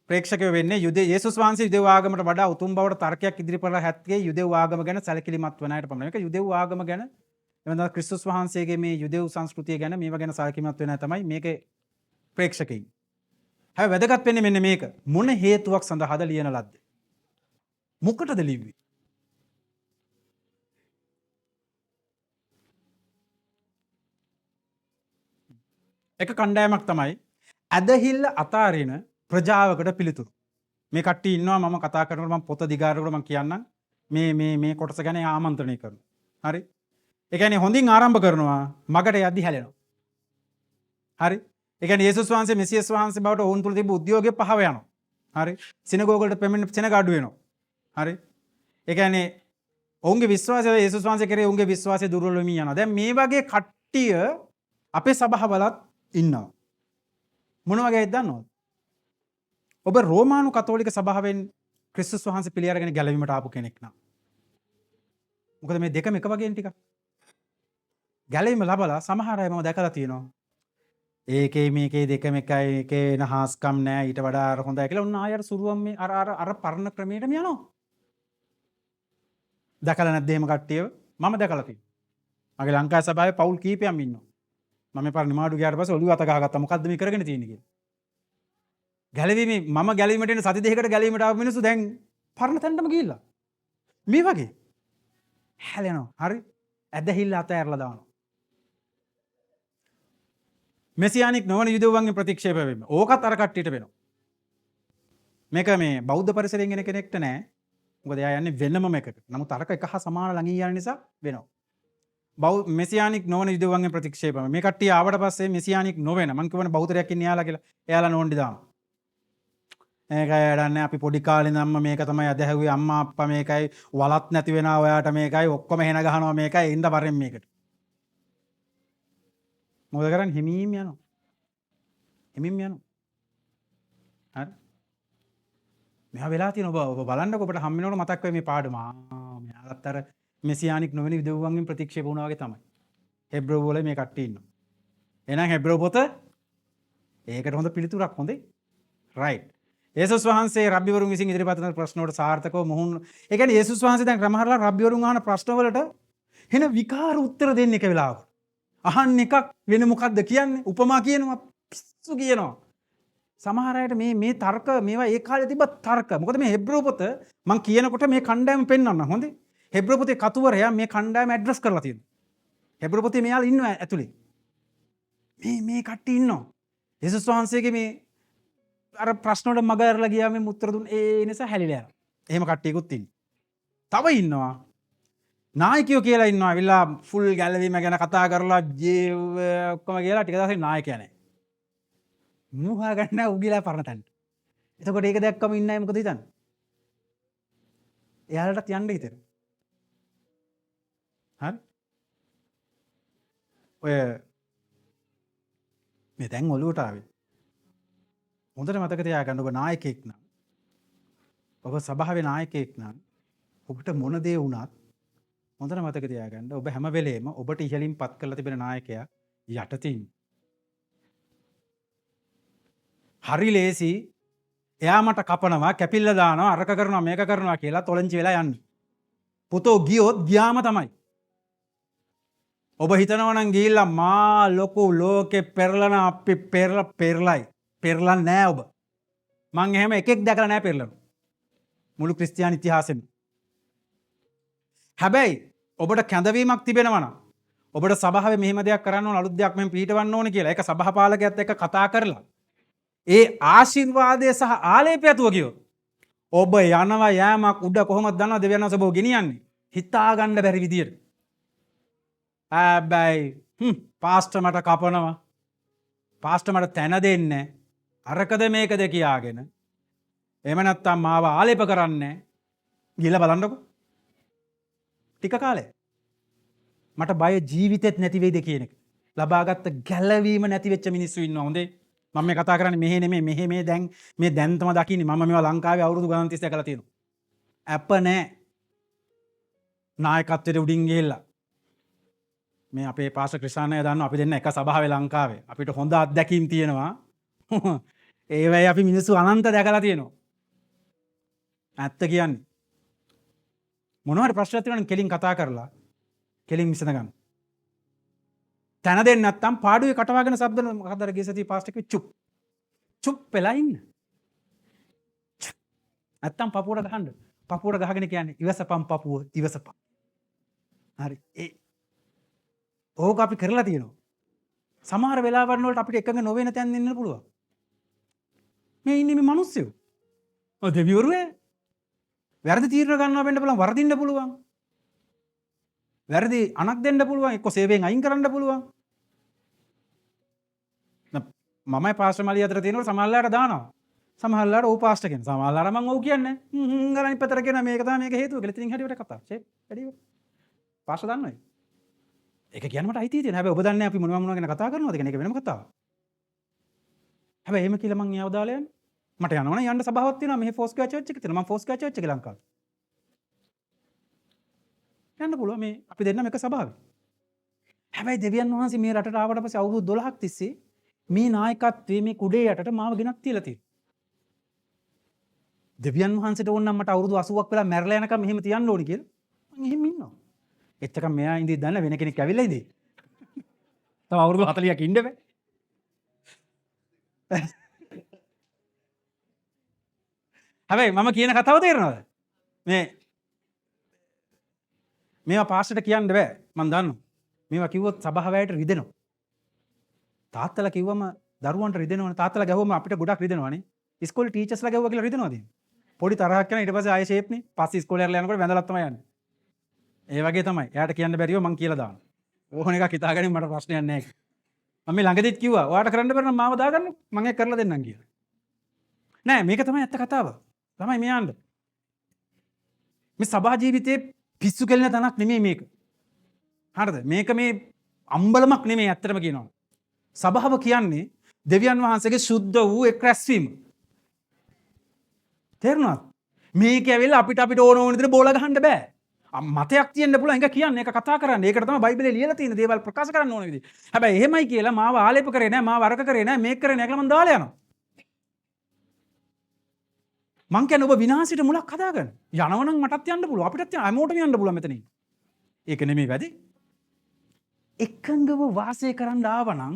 ප්‍රේක්ෂකයෝ වෙන්නේ යේසුස් වහන්සේ යුදෙව් ආගමට වඩා උතුම් බවට තර්කයක් ඉදිරිපත් හැත්තේ යුදෙව් ආගම ගැන සැලකිලිමත් වන අයට පමණයි. මේක යුදෙව් ආගම ගැන එවනම් ක්‍රිස්තුස් වහන්සේගේ මේ යුදෙව් සංස්කෘතිය ගැන මේවා ගැන සැලකිලිමත් වෙන අය තමයි මේකේ ප්‍රේක්ෂකයින්. හැබැයි වැදගත් වෙන්නේ මෙන්න මේක. මොන හේතුවක් සඳහාද ලියන ලද්දේ? මොකටද ලිව්වේ? එක කණ්ඩායමක් තමයි ඇදහිල්ල අතාරින ප්‍රජාවකට පිළිතුරු. මේ කට්ටිය ඉන්නවා මම කතා කරනකොට මම පොත දිගාරනකොට මම කියන්නම් මේ කොටස ගැන ආමන්ත්‍රණය කරනවා. හරි? ඒ කියන්නේ හොඳින් ආරම්භ කරනවා මගට යද්දි හැලෙනවා. හරි? ඒ කියන්නේ යේසුස් වහන්සේ මෙසියස් වහන්සේ බවට ඔවුන් තුල තිබු උද්‍යෝගය පහව යනවා. හරි? සිනගෝග වලට පෙමෙන්න සෙනග අඩු වෙනවා. හරි? ඒ කියන්නේ ඔවුන්ගේ විශ්වාසය යේසුස් වහන්සේ කෙරේ ඔවුන්ගේ විශ්වාසය දුර්වල වෙමින් යනවා. දැන් මේ වගේ කට්ටිය අපේ සභාවලත් ඉන්නවා. මොන වගේද දන්නවද? ඔබ රෝමානු කතෝලික සභාවෙන් ක්‍රිස්තුස් වහන්සේ පිළි අරගෙන ගැලවීමට ආපු කෙනෙක් නම්. මොකද මේ දෙකම එක වගේනේ ටිකක්. ගැලවීම ලබලා සමහර අය මම දැකලා තියෙනවා. ඒකේ මේකේ දෙකම එකයි ඒකේ නහස්කම් නෑ ඊට වඩා අර හොඳයි කියලා උන් ආයෙ අර සුරුවම් මේ අර පරණ ක්‍රමයටම යනවා. දැකලා නැද්ද එහෙම කට්ටියව? මම දැකලා තියෙනවා. මගේ ලංකාවේ සභාවේ පවුල් කීපයක් ඉන්නවා. මම මේ පාර නිමාඩු ගියාට පස්සේ ඔළුව අත ගහගත්තා. මොකද්ද මේ කරගෙන තියෙන්නේ කියලා. ගැලවීමේ මම ගැලවීමට එන සති දෙකකට ගැලවීමට ආව මිනිස්සු දැන් පරණ තැනටම ගිහිල්ලා. මේ වගේ හැලෙනවා. හරි? ඇදහිල්ල අතහැරලා දානවා. මෙසියානික් නොවන යුදෙව්වන්ගේ ප්‍රතික්ෂේප වෙන්න. ඕකත් අර කට්ටියට වෙනවා. මේක මේ බෞද්ධ පරිසරයෙන් එන කෙනෙක්ට නෑ. මොකද එයා යන්නේ වෙනම එකකට. නමුත් අරක එක හා සමාන ළඟින් යන නිසා වෙනවා. මෙසියානික් නොවන යුදෙව්වන්ගේ ප්‍රතික්ෂේප. මේ කට්ටිය ආවට පස්සේ මෙසියානික් නොවන මං කියවනේ බෞද්ධරයක් ඉන්නේ යාලා කියලා. එයාලා නෝන්ඩි දානවා. මේකයි වැඩන්නේ අපි පොඩි කාලේ ඉඳන්ම මේක තමයි අදහැව්වේ අම්මා අප්පා මේකයි වලත් නැති වෙනවා ඔයාට මේකයි ඔක්කොම හෙන ගහනවා මේකයි ඉඳ වරෙන් මේකට. මොකද කරන්නේ හිමීම් යනවා. හිමීම් යනවා. හරි. මෙහා වෙලා තියෙන ඔබ බලන්නකො ඔබට හම් වෙනකොට මතක් වෙයි මේ පාඩම. මෙයාලත් අර මෙසියානික් නොවන යුදෙව්වන්ගෙන් ප්‍රතික්ෂේප වුණා වගේ තමයි. හෙබ්‍රෝ වල මේ කට්ටිය ඉන්නවා. එහෙනම් හෙබ්‍රෝ පොත ඒකට හොඳ පිළිතුරක් හොඳේ. රයිට්. යේසුස් වහන්සේ රබ්බිවරුන් විසින් ඉදිරිපත් කරන ප්‍රශ්න වලට සාර්ථකව මුහුණ ඒ කියන්නේ යේසුස් වහන්සේ දැන් ක්‍රමහරලා රබ්බිවරුන් අහන ප්‍රශ්න වලට එන විකාර උත්තර දෙන්න එක වෙලාවක. අහන්න එකක් වෙන මොකද්ද කියන්නේ? උපමා කියනවා පිස්සු කියනවා. සමහර අයට මේ තර්ක මේවා ඒ කාලේ තිබ්බ තර්ක. මොකද මේ හෙබ්‍රෝ පොත මම කියනකොට මේ කණ්ඩායම පෙන්වන්න හොඳේ. හෙබ්‍රෝ පොතේ කතුවරයා මේ කණ්ඩායම ඇඩ්‍රස් කරලා තියෙනවා. හෙබ්‍රෝ පොතේ මෙයාලා ඉන්නවා ඇතුලේ. මේ කට්ටිය ඉන්නවා. යේසුස් වහන්සේගේ මේ අර ප්‍රශ්න වලට මග ඇරලා ගියා මේ උත්තර දුන්න ඒ නිසා හැලිලා යනවා. එහෙම කට්ටියකුත් ඉන්නේ. තව ඉන්නවා නායකයෝ කියලා ඉන්නවා. අවිලා ෆුල් ගැලවීම ගැන කතා කරලා ඔක්කොම කියලා ටික දවසක් නායකයා නැහැ. මුහා ගන්න උගිලා පරණ තැනට. එතකොට ඒක දැක්කම ඉන්න අය මොකද හිතන්නේ? එයාලටත් යන්න හිතෙනවා. හරි? ඔය මේ දැන් ඔළුවට ආවේ. හොඳට මතක තියාගන්න ඔබ නායකයෙක් නම් ඔබ සභාවේ නායකයෙක් නම් ඔබට මොන දේ වුණත් හොඳට මතක තියාගන්න ඔබ හැම වෙලේම ඔබට ඉහළින් පත් කරලා තිබෙන නායකයා යටතේ ඉන්නේ. හරි ලේසි එයා මට කපනවා කැපිල්ල දානවා අරක කරනවා මේක කරනවා කියලා තොලංචි වෙලා යන්නේ. පුතෝ ගියොත් ගියාම තමයි. ඔබ හිතනවා නම් ගිහිල්ලා මා ලොකු ලෝකේ පෙරලන අපි පෙරලයි. පෙරලන්නේ නැහැ ඔබ. මං එහෙම එකෙක් දැකලා නැහැ පෙරලන. මුළු ක්‍රිස්තියානි ඉතිහාසෙම. හැබැයි ඔබට කැඳවීමක් තිබෙනවා නම් ඔබට සභාවේ මෙහෙම දෙයක් කරන්න ඕන අලුත් දෙයක් මෙහෙම පිටවන්න ඕන කියලා ඒක සභාපාලකයාත් එක්ක කතා කරලා ඒ ආශිර්වාදය සහ ආලේපය ඇතුව ගියොත් ඔබ යනවා යෑමක් උඩ කොහොමද දන්නවද දෙවියන් වහන්සේ ඔබව ගෙනියන්නේ හිතා ගන්න බැරි විදියට. හැබැයි පාස්ටර් මට කපනවා පාස්ටර් මට තැන දෙන්නේ අරකද මේකද කියාගෙන එහෙම නැත්නම් මාව ආලේප කරන්නේ ගිහලා බලන්නකො ටික කාලේ මට බය ජීවිතෙත් නැති වෙයිද කියන එක ලබාගත්ත ගැලවීම නැති වෙච්ච මිනිස්සු ඉන්නවා. හොඳේ මම මේ කතා කරන්නේ මෙහෙ නෙමෙයි මෙහෙ මේ දැන් තමයි දකින්නේ. මම මේවා ලංකාවේ අවුරුදු ගණන් තිස්සේ කරලා තියෙනවා. අප නැහැ නායකත්වයට උඩින් ගිහිල්ලා මේ අපේ පාස්ටර් ක්‍රිෂානය දන්නවා අපි දෙන්න එක සභාවේ ලංකාවේ අපිට හොඳ අත්දැකීම් තියෙනවා. ඒවයි අපි මිනිස්සු අනන්ත දැකලා තියෙනවා. ඇත්ත කියන්නේ මොනවාරි ප්‍රශ්නයක් තියෙනවා නම් කෙලින් කතා කරලා කෙලින් විසඳ ගන්න. තන දෙන්න නැත්තම් පාඩුවේ කටවාගෙන શબ્ද මොකක්ද අර ගියසති පාස්ටර් කිව්වේ චුප් වෙලා ඉන්න. නැත්තම් පපුවට ගහන්න. පපුවට ගහගෙන කියන්නේ ඉවසපම් පපුව ඉවසපම්. හරි ඕක අපි කරලා තියෙනවා. සමහර වෙලාවන් වලට අපිට එකඟ නොවෙන තැන් දෙන්න පුළුවන්. මේ ඉන්නේ මේ මිනිස්සු. ඔය දෙවිවරු වැරදි තීරණ ගන්නවා වෙන්න පුළුවන් වරදින්න පුළුවන්. වැරදි අනක් දෙන්න පුළුවන් එක්ක සේවයෙන් අයින් කරන්න පුළුවන්. මමයි පාස්ටර් මලිය අතර තියෙනකොට සමහරලාට දානවා. සමහරලාට ඕ පාස්ටර් කියන. සමහරලාට මම ඔව් කියන්නේ නැහැ. අනිත් පැත්තට කියන මේක තමයි මේක හේතුව කියලා. ඉතින් හැටියට කතා. ෂේ වැඩි පාස්ටර් දන්නවද? ඒක කියන්න මට අයිතිය තියෙනවා. හැබැයි ඔබ දන්නේ අපි මොනවා ගැන කතා කරනවද කියන එක වෙනම කතාවක්. හැබැයි එහෙම කියලා මං යාව දාලා යන්නේ. මට යනවනේ යන්න සභාවක් තියෙනවා. මෙහි ෆෝස්කා චර්ච් එක තියෙනවා. මම ෆෝස්කා චර්ච් එකේ ලංකාවේ. යන්න පුළුවන් මේ අපි දෙන්නම එක සභාවේ. හැබැයි දෙවියන් වහන්සේ මේ රටට ආවට පස්සේ අවුරුදු 12ක් තිස්සේ මේ නායකත්වයේ මේ කුඩේ යටට මාව ගෙනත් තියලා තියෙනවා. දෙවියන් වහන්සේට ඕන නම් මට අවුරුදු 80ක් වෙලා මැරලා යනකම් මෙහෙම තියන්න ඕනි කියලා මං එහෙම ඉන්නවා. එච්චකම් මෙයා ඉඳි දන්න වෙන කෙනෙක් ඇවිල්ලා ඉඳී. තව අවුරුදු 40ක් ඉන්න බෑ. හැබැයි මම කියන කතාව තේරෙනවද? මේවා පාස්ටර්ට කියන්න බෑ. මම දන්නවා. මේවා කිව්වොත් සභාවයට රිදෙනවා. තාත්තලා කිව්වම දරුවන්ට රිදෙනවනේ. තාත්තලා ගැහුවම අපිට ගොඩක් රිදෙනවනේ. ඉස්කෝලේ ටීචර්ස්ලා ගැහුවා කියලා රිදෙනවද? පොඩි තරහක් යන ඊට පස්සේ ආයෙ ෂේප්නේ. පස්සේ ඉස්කෝලේ යරලා යනකොට වැඳලා තමයි යන්නේ. ඒ වගේ තමයි. එයාට කියන්න බැරිව මං කියලා දානවා. ඕන එකක් හිතාගන්න මට ප්‍රශ්නයක් නැහැ. මම මේ ළඟදිත් කිව්වා ඔයාට කරන්න බැරි නම් මාව දාගන්න මම ඒක කරලා දෙන්නම් කියලා. නෑ මේක තමයි ඇත්ත කතාව. තමයි මෙයාන්ද. මේ සභා ජීවිතේ පිස්සු කෙලෙන තනක් නෙමෙයි මේක. හරිද? මේක මේ අම්බලමක් නෙමෙයි ඇත්තටම කියනවා. සභාව කියන්නේ දෙවියන් වහන්සේගේ සුද්ධ වූ එක් රැස්වීම. තේරුණාද? මේක ඇවිල්ලා අපිට ඕන විදිහට බෝල ගහන්න බෑ. මතයක් තියෙන්න පුළුවන් එක කියන්නේ ඒක කතා කරන්න. ඒකට තමයි බයිබලයේ ලියලා තියෙන දේවල් ප්‍රකාශ කරන්න ඕන විදිහ. හැබැයි එහෙමයි කියලා මාව ආලේප කරේ නැහැ, මාව අරක කරේ නැහැ, මේක කරේ නැහැ කියලා මම දාලා යනවා. මං කියන්නේ ඔබ විනාශයට මුලක් හදාගන්න. යනවනම් මටත් යන්න පුළුවන්. අපිටත් යන්න හැමෝටම යන්න පුළුවන් මෙතනින්. ඒක නෙමෙයි වැඩි. එකංගව වාසය කරන්න ආවනම්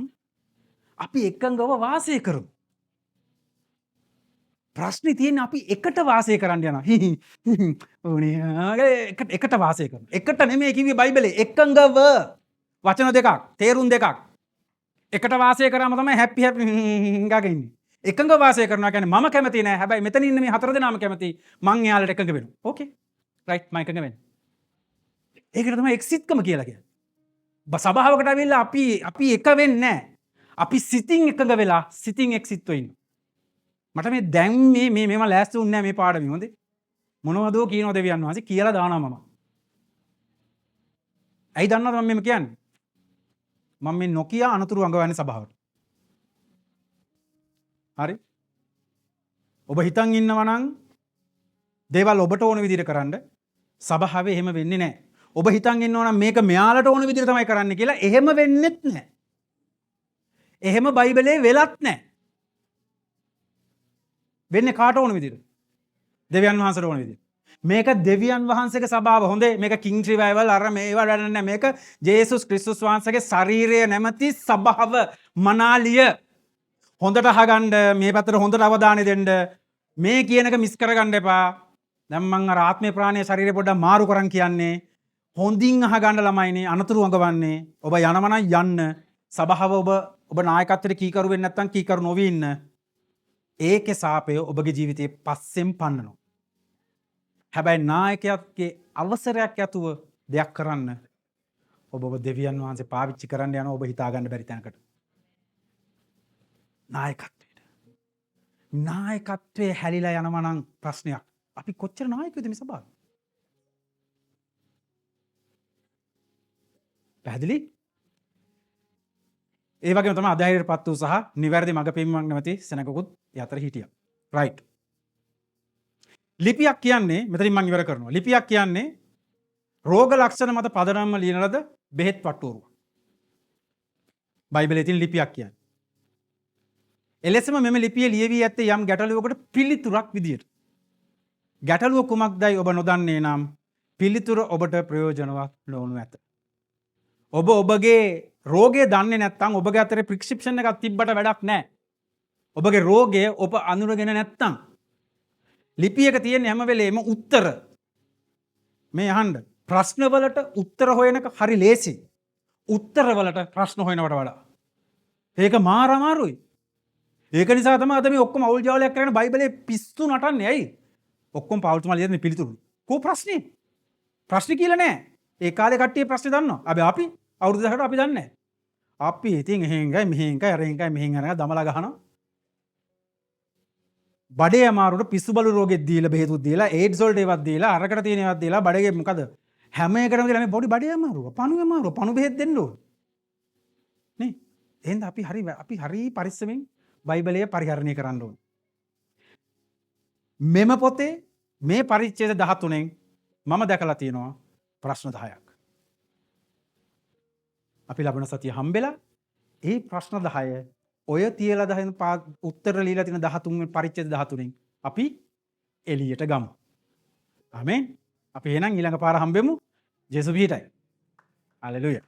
අපි එකංගව වාසය කරමු. ප්‍රශ්නේ තියෙන්නේ අපි එකට වාසය කරන්න යනවා. එකට වාසය කරන. එකට නෙමෙයි කිව්වේ බයිබලේ එකඟව වචන දෙකක් තේරුම් දෙකක්. එකට වාසය කරාම තමයි හැපි ගාගෙන ඉන්නේ. එකඟ වාසය කරනවා කියන්නේ මම කැමති නෑ. හැබැයි මෙතන ඉන්න මේ හතර දෙනාම කැමති. මං එයාලට එකඟ වෙනවා. ඕකේ. රයිට් මම එකඟ වෙන්නේ. ඒකට තමයි එක්සිට්කම කියලා කියන්නේ. සභාවකට ඇවිල්ලා අපි එක වෙන්නේ නෑ. අපි සිතින් එකඟ වෙලා සිතින් එක්සිට්ව ඉන්නවා. මට මේ දැන් මේවා ලෑස්ති වුන්නේ නෑ මේ පාඩමේ හොඳේ. මොනවදෝ කියනවා දෙවියන් වහන්සේ කියලා දානවා මම. ඇයි දන්නවද මම මේ කියන්නේ? මම මේ නොකිය අනතුරු අඟවන්නේ සභාවට. හරි? ඔබ හිතන් ඉන්නවා නම් දේවල් ඔබට ඕන විදිහට කරන්න සභාවේ එහෙම වෙන්නේ නැහැ. ඔබ හිතන් ඉන්නවා නම් මේක මෙයාලට ඕන විදිහට තමයි කරන්න කියලා එහෙම වෙන්නෙත් නැහැ. එහෙම බයිබලයේ වෙලත් නැහැ. වෙන්නේ කාට ඕන විදිහට? දෙවියන් වහන්සේට ඕන විදිහට. මේක දෙවියන් වහන්සේගේ සභාව හොඳේ. මේක කිංග්ස් රිවයිවල් අර මේවා වැඩ නැහැ. මේක ජේසුස් ක්‍රිස්තුස් වහන්සේගේ ශරීරය නැමැති සභාව මනාලිය. හොඳට අහගන්න මේ පැත්තට හොඳට අවධානය දෙන්න. මේ කියන එක මිස් කරගන්න එපා. දැන් මං අර ආත්මේ ප්‍රාණයේ ශරීරය පොඩ්ඩක් මාරු කරන් කියන්නේ. හොඳින් අහගන්න ළමයිනේ අනතුරු අඟවන්නේ. ඔබ යනම නම් යන්න. සභාව ඔබ නායකත්වයට කීකරු වෙන්නේ නැත්නම් කීකරු නොවී ඉන්න. ඒකේ සාපය ඔබගේ ජීවිතේ පස්සෙන් පන්නනවා. හැබැයි නායකයාගේ අවසරයක් ඇතුව දෙයක් කරන්න ඔබ දෙවියන් වහන්සේ පාවිච්චි කරන්න යන ඔබ හිතා ගන්න බැරි තැනකට. නායකත්වයේ හැලිලා යනවා නම් ප්‍රශ්නයක්. අපි කොච්චර නායකයෝද මේ සභාවේ? පැහැදිලි? ඒ වගේම තමයි අධෛර්යයටපත් වූ සහ නිවැරදි මඟ පෙන්වීමක් නැමැති සෙනගකුත් යතර හිටියා. රයිට්. ලිපියක් කියන්නේ මෙතනින් මම ඉවර කරනවා. ලිපියක් කියන්නේ රෝග ලක්ෂණ මත පදනම්ව ලියන ලද බෙහෙත් වට්ටෝරුව. බයිබලයේ තියෙන ලිපියක් කියන්නේ. එලෙසම මෙම ලිපියේ ලියවී ඇත්තේ යම් ගැටලුවකට පිළිතුරක් විදියට. ගැටලුව කුමක්දයි ඔබ නොදන්නේ නම් පිළිතුර ඔබට ප්‍රයෝජනවත් නොවනු ඇත. ඔබ ඔබගේ රෝගය දන්නේ නැත්නම් ඔබගේ අතරේ ප්‍රිස්ක්‍රිප්ෂන් එකක් තිබ්බට වැඩක් නැහැ. ඔබගේ රෝගය ඔබ අඳුරගෙන නැත්නම් ලිපියක තියෙන හැම වෙලේම උත්තර මේ අහන්න ප්‍රශ්නවලට උත්තර හොයනක හරි ලේසි. උත්තරවලට ප්‍රශ්න හොයනවට වඩා. ඒක මාර අමාරුයි. ඒක නිසා තමයි අද මේ ඔක්කොම අවුල් ජාලයක් කරගෙන බයිබලයේ පිස්සු නටන්නේ. ඇයි? ඔක්කොම පෞල්තුමා ලියන පිළිතුරු. කො ප්‍රශ්නේ? ප්‍රශ්නේ කියලා නෑ. ඒ කාලේ කට්ටිය ප්‍රශ්නේ දන්නවා. අපි අවුරුදු 10කට අපි දන්නේ නෑ. අපි ඉතින් එහෙන්ගයි මෙහෙන්ගයි අරහෙන්ගයි මෙහෙන් අරගෙන දමලා ගහනවා. බඩේ අමාරුවට පිස්සු බලු රෝගෙත් දීලා බෙහෙතුත් දීලා ඒඩ්ස් වලට ඒවත් දීලා අරකට තියෙන ඒවත් දීලා බඩේ මොකද හැම එකටම දීලා මේ පොඩි බඩේ අමාරුව පණු බෙහෙත් දෙන්න ඕන නේ. එහෙනම් අපි හරි පරිස්සමෙන් බයිබලය පරිහරණය කරන්න ඕන. මෙම පොතේ මේ පරිච්ඡේද 13න් මම දැකලා තියෙනවා ප්‍රශ්න 10ක්. අපි ලබන සතිය හම්බෙලා ඒ ප්‍රශ්න 10 ඔය තියලා දහන උත්තර লীලා තියෙන 13 පරිච්ඡේද 13න් අපි එළියට ගමු. ආමෙන්. අපි එහෙනම් ඊළඟ පාර හම්බෙමු. ජේසුස් පිටයි. හලෙලූයා.